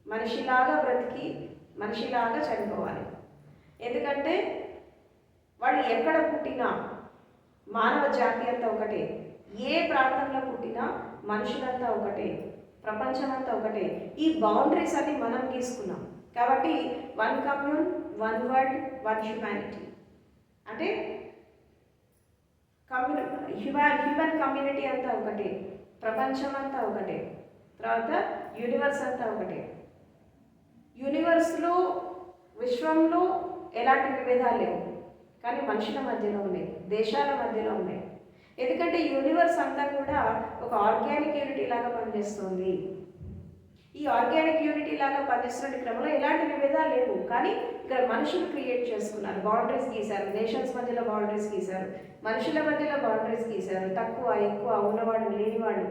మనిషిలాగా బ్రతికి, మనిషిలాగా చనిపోవాలి. ఎందుకంటే వాళ్ళు ఎక్కడ పుట్టినా మానవ జాతి అంతా ఒకటే, ఏ ప్రాంతంలో పుట్టినా మనుషులంతా ఒకటే, ప్రపంచమంతా ఒకటే. ఈ బౌండరీస్ అన్ని మనం గీసుకున్నాం. కాబట్టి 1 కమ్యూన్, 1 వరల్డ్, 1 హ్యుమానిటీ అంటే హ్యూమన్ కమ్యూనిటీ అంతా ఒకటే, ప్రపంచం అంతా ఒకటే, తర్వాత యూనివర్స్ అంతా ఒకటే. యూనివర్స్లో, విశ్వంలో ఎలాంటి విభేదాలు లేవు. కానీ మనుషుల మధ్యలో ఉన్నాయి, దేశాల మధ్యలో ఉన్నాయి. ఎందుకంటే యూనివర్స్ అంతా కూడా ఒక ఆర్గానిక్ యూనిటీ లాగా పనిచేస్తుంది. ఈ ఆర్గానిక్ యూనిటీ లాగా పనిచేస్తున్న క్రమంలో ఎలాంటి విభేదాలు లేవు, కానీ ఇక్కడ మనుషులు క్రియేట్ చేసుకున్నారు, బౌండరీస్ గీశారు, నేషన్స్ మధ్యలో బౌండరీస్ గీశారు, మనుషుల మధ్యలో బౌండరీస్ గీశారు, తక్కువ ఎక్కువ ఉన్నవాడు లేనివాడు,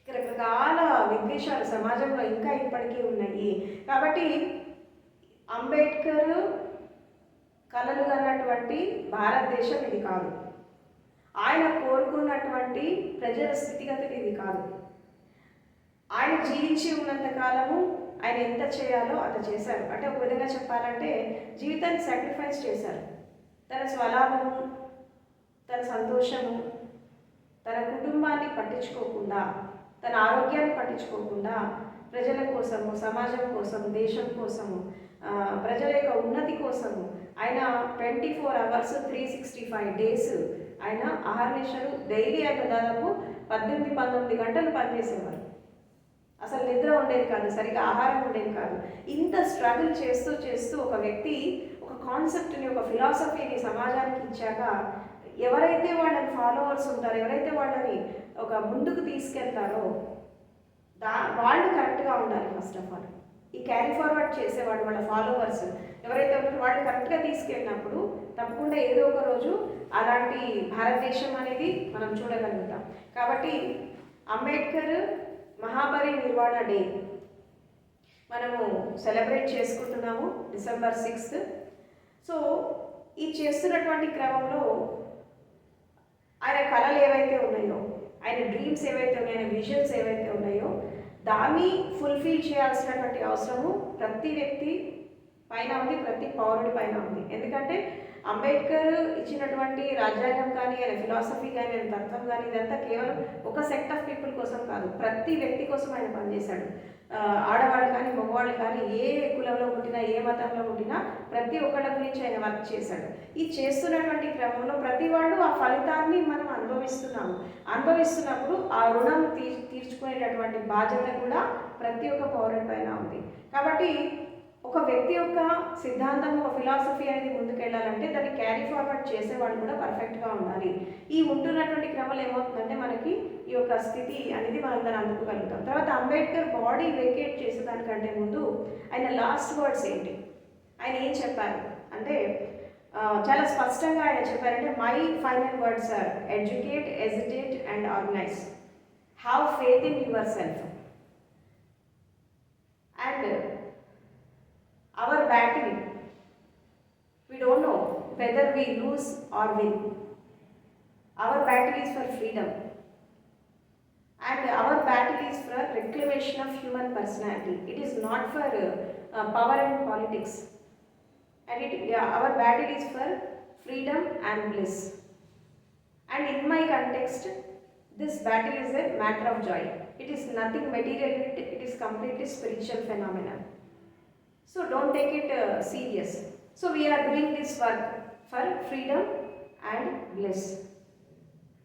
రకరకాల విద్వేషాలు సమాజంలో ఇంకా ఇప్పటికీ ఉన్నాయి. కాబట్టి అంబేద్కర్ కలలు అన్నటువంటి భారతదేశం ఇది కాదు, ఆయన కోరుకున్నటువంటి ప్రజల స్థితిగతులు ఇది కాదు. ఆయన జీవించి ఉన్నంత కాలము ఆయన ఎంత చేయాలో అంత చేశారు. అంటే ఒక విధంగా చెప్పాలంటే జీవితాన్ని సాక్రిఫైస్ చేశారు. తన స్వలాభము, తన సంతోషము, తన కుటుంబాన్ని పట్టించుకోకుండా, తన ఆరోగ్యాన్ని పట్టించుకోకుండా ప్రజల కోసము, సమాజం కోసం, దేశం కోసము, ప్రజల యొక్క ఉన్నతి కోసము ఆయన 24 hours 365 days ఆయన అహర్నిశలు డైలీ ఆయన దాదాపు 18-19 గంటలు పనిచేసేవారు. అసలు నిద్ర ఉండేది కాదు, సరిగ్గా ఆహారం ఉండేది కాదు. ఇంత స్ట్రగుల్ చేస్తూ చేస్తూ ఒక వ్యక్తి ఒక కాన్సెప్ట్ని, ఒక ఫిలాసఫీని సమాజానికి ఇచ్చాక ఎవరైతే వాళ్ళని ఫాలోవర్స్ ఉంటారో, ఎవరైతే వాళ్ళని ఒక ముందుకు తీసుకెళ్తారో వాళ్ళు కరెక్ట్గా ఉండాలి. ఫస్ట్ ఆఫ్ ఆల్ ఈ క్యారీ ఫార్వర్డ్ చేసేవాళ్ళు, వాళ్ళ ఫాలోవర్స్ ఎవరైతే ఉంటారో వాళ్ళు కరెక్ట్గా తీసుకెళ్ళినప్పుడు తప్పకుండా ఏదో ఒక రోజు అలాంటి భారతదేశం అనేది మనం చూడగలుగుతాం. కాబట్టి అంబేద్కర్ మహాపరినిర్వాణ డే మనము సెలబ్రేట్ చేసుకుంటున్నాము December 6th. సో ఈ చేస్తున్నటువంటి క్రమంలో ఆయన కళలు ఏవైతే ఉన్నాయో, ఆయన డ్రీమ్స్ ఏవైతే ఉన్నాయో, ఆయన విజన్స్ ఏవైతే ఉన్నాయో దాన్ని ఫుల్ఫిల్ చేయాల్సినటువంటి అవసరము ప్రతి వ్యక్తి పైన ఉంది, ప్రతి పౌరుడి పైన ఉంది. ఎందుకంటే అంబేద్కర్ ఇచ్చినటువంటి రాజ్యాంగం కానీ, ఆయన ఫిలాసఫీ కానీ, ఆయన తత్వం కానీ ఇదంతా కేవలం ఒక సెక్ట్ ఆఫ్ పీపుల్ కోసం కాదు, ప్రతి వ్యక్తి కోసం ఆయన పనిచేశాడు. ఆడవాళ్ళు కానీ, మగవాళ్ళు కానీ, ఏ కులంలో పుట్టినా, ఏ మతంలో పుట్టినా ప్రతి ఒక్కళ్ళ గురించి ఆయన వర్క్ చేశాడు. ఈ చేస్తున్నటువంటి క్రమంలో ప్రతి వాళ్ళు ఆ ఫలితాన్ని మనం అనుభవిస్తున్నప్పుడు ఆ రుణం తీర్చుకునేటటువంటి బాధ్యత కూడా ప్రతి ఒక్క పౌరుడి పైన ఉంది. కాబట్టి ఒక వ్యక్తి యొక్క సిద్ధాంతం, ఒక ఫిలాసఫీ అనేది ముందుకెళ్ళాలంటే దాన్ని క్యారీ ఫార్వర్డ్ చేసేవాళ్ళు కూడా పర్ఫెక్ట్గా ఉండాలి. ఈ ఉంటున్నటువంటి క్రమంలో ఏమవుతుందంటే మనకి ఈ యొక్క స్థితి అనేది మనం దాన్ని అందుకోగలుగుతాం. తర్వాత అంబేద్కర్ బాడీ వేకేట్ చేసేదానికంటే ముందు ఆయన లాస్ట్ వర్డ్స్ ఏంటి, ఆయన ఏం చెప్పారు అంటే చాలా స్పష్టంగా ఆయన చెప్పారంటే my final words are educate, agitate and organise, have faith in yourself and our battle, we don't know whether we lose or win. Our battle is for freedom and our battle is for reclamation of human personality. It is not for power and politics, and our battle is for freedom and bliss. And in my context, this battle is a matter of joy. It is nothing material, it is completely spiritual phenomenon. So don't take it serious. So we are doing this work for freedom and bliss,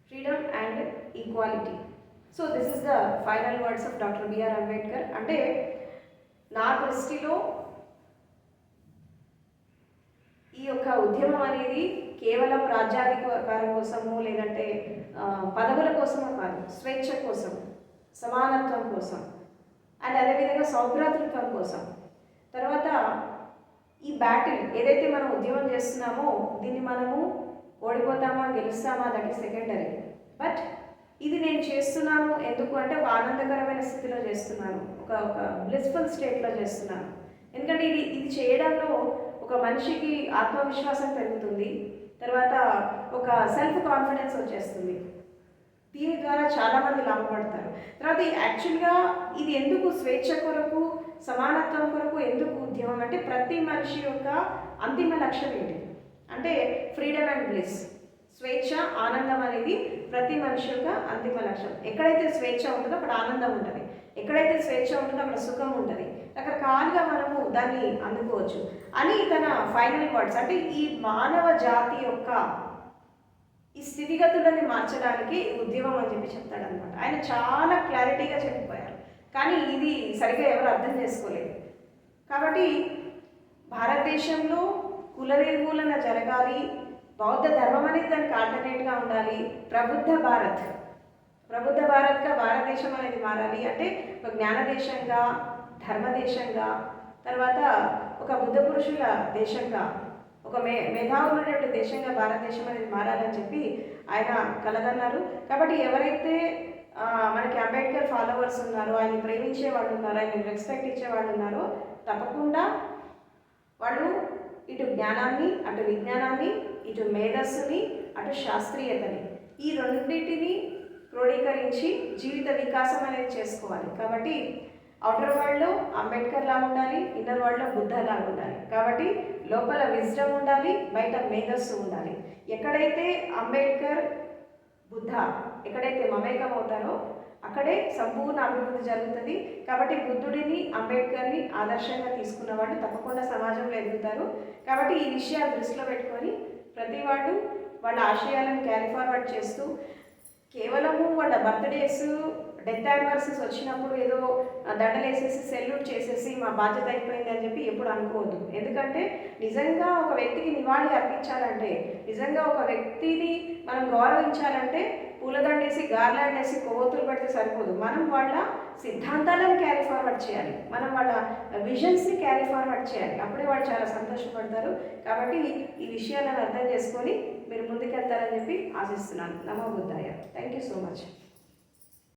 freedom and equality. So this is the final words of Dr. B.R. Ambedkar. Ante నా దృష్టిలో ఈ యొక్క ఉద్యమం అనేది కేవలం రాజ్యాధికారం కోసము లేదంటే పదవుల కోసమో కాదు, స్వేచ్ఛ కోసం, సమానత్వం కోసం అండ్ అదేవిధంగా సౌభ్రాతృత్వం కోసం. తర్వాత ఈ బ్యాటిల్ ఏదైతే మనం ఉద్యమం చేస్తున్నామో దీన్ని మనము ఓడిపోతామా గెలుస్తామా దట్ ఈస్ సెకండరీ. బట్ ఇది నేను చేస్తున్నాను ఎందుకు అంటే ఒక ఆనందకరమైన స్థితిలో చేస్తున్నాను, ఒక బ్లిస్ఫుల్ స్టేట్లో చేస్తున్నాను. ఎందుకంటే ఇది చేయడంలో ఒక మనిషికి ఆత్మవిశ్వాసం పెరుగుతుంది, తర్వాత ఒక సెల్ఫ్ కాన్ఫిడెన్స్ వచ్చేస్తుంది. దీని ద్వారా చాలామంది లాభపడతారు. తర్వాత యాక్చువల్గా ఇది ఎందుకు స్వేచ్ఛ కొరకు, సమానత్వం కొరకు ఎందుకు ఉద్యమం అంటే ప్రతి మనిషి యొక్క అంతిమ లక్ష్యం ఏంటి అంటే ఫ్రీడమ్ అండ్ బ్లిస్, స్వేచ్ఛ, ఆనందం అనేది ప్రతి మనిషి యొక్క అంతిమ లక్ష్యం. ఎక్కడైతే స్వేచ్ఛ ఉంటుందో అక్కడ ఆనందం ఉంటుంది, ఎక్కడైతే స్వేచ్ఛ ఉంటుందో అక్కడ సుఖం ఉంటుంది, రకరకాలుగా మనము దాన్ని అందుకోవచ్చు అని తన ఫైనల్ వర్డ్స్. అంటే ఈ మానవ జాతి యొక్క ఈ స్థితిగతులని మార్చడానికి ఉద్యమం అని చెప్పి చెప్తాడనమాట. ఆయన చాలా క్లారిటీగా చెప్పిపోయారు, కానీ ఇది సరిగ్గా ఎవరు అర్థం చేసుకోలేదు. కాబట్టి భారతదేశంలో కుల నిర్మూలన జరగాలి, బౌద్ధ ధర్మం అనేది దానికి ఆల్టర్నేట్గా ఉండాలి, ప్రబుద్ధ భారత్గా భారతదేశం అనేది మారాలి, అంటే ఒక జ్ఞానదేశంగా, ధర్మదేశంగా, తర్వాత ఒక బుద్ధ పురుషుల దేశంగా, ఒక మేధావులైనటువంటి దేశంగా భారతదేశం అనేది మారాలని చెప్పి ఆయన కలగన్నారు. కాబట్టి ఎవరైతే మనకి అంబేద్కర్ ఫాలోవర్స్ ఉన్నారో, ఆయన ప్రేమించే వాళ్ళు ఉన్నారో, ఆయన రెస్పెక్ట్ ఇచ్చే వాళ్ళు ఉన్నారో, తప్పకుండా వాళ్ళు ఇటు జ్ఞానాన్ని, అటు విజ్ఞానాన్ని, ఇటు మేధస్సుని, అటు శాస్త్రీయతని, ఈ రెండింటిని క్రోడీకరించి జీవిత వికాసం అనేది చేసుకోవాలి. కాబట్టి అవుటర్ వరల్డ్లో అంబేద్కర్ లాగా ఉండాలి, ఇన్నర్ వరల్డ్లో బుద్ధ లాగా ఉండాలి. కాబట్టి లోపల విజ్డమ్ ఉండాలి, బయట మేధస్సు ఉండాలి. ఎక్కడైతే అంబేద్కర్ బుద్ధ ఎక్కడైతే మమేకం అవుతారో అక్కడే సంపూర్ణ అభివృద్ధి జరుగుతుంది. కాబట్టి బుద్ధుడిని, అంబేద్కర్ని ఆదర్శంగా తీసుకున్న వాళ్ళు తప్పకుండా సమాజంలో ఎదుగుతారు. కాబట్టి ఈ విషయాలు దృష్టిలో పెట్టుకొని ప్రతి వాళ్ళు వాళ్ళ ఆశయాలను క్యారీ ఫార్వర్డ్ చేస్తూ, కేవలము వాళ్ళ బర్త్డేస్, డెత్ యానివర్సరీస్ వచ్చినప్పుడు ఏదో దండలేసేసి సెల్యూట్ చేసేసి మా బాధ్యత అయిపోయింది అని చెప్పి ఎప్పుడు అనుకోవద్దు. ఎందుకంటే నిజంగా ఒక వ్యక్తికి నివాళి అర్పించాలంటే, నిజంగా ఒక వ్యక్తిని మనం గౌరవించాలంటే పూలదండేసి, గార్లాండ్ వేసి, కొవ్వొత్తులు పెడితే సరిపోదు. మనం వాళ్ళ సిద్ధాంతాలను క్యారీ ఫార్వర్డ్ చేయాలి, మనం వాళ్ళ విజన్స్ని క్యారీ ఫార్వర్డ్ చేయాలి. అప్పుడే వాళ్ళు చాలా సంతోషపడతారు. కాబట్టి ఈ విషయాలను అర్థం చేసుకొని మీరు ముందుకెళ్తారని చెప్పి ఆశిస్తున్నాను. నమో బుద్ధాయ. Thank you so much.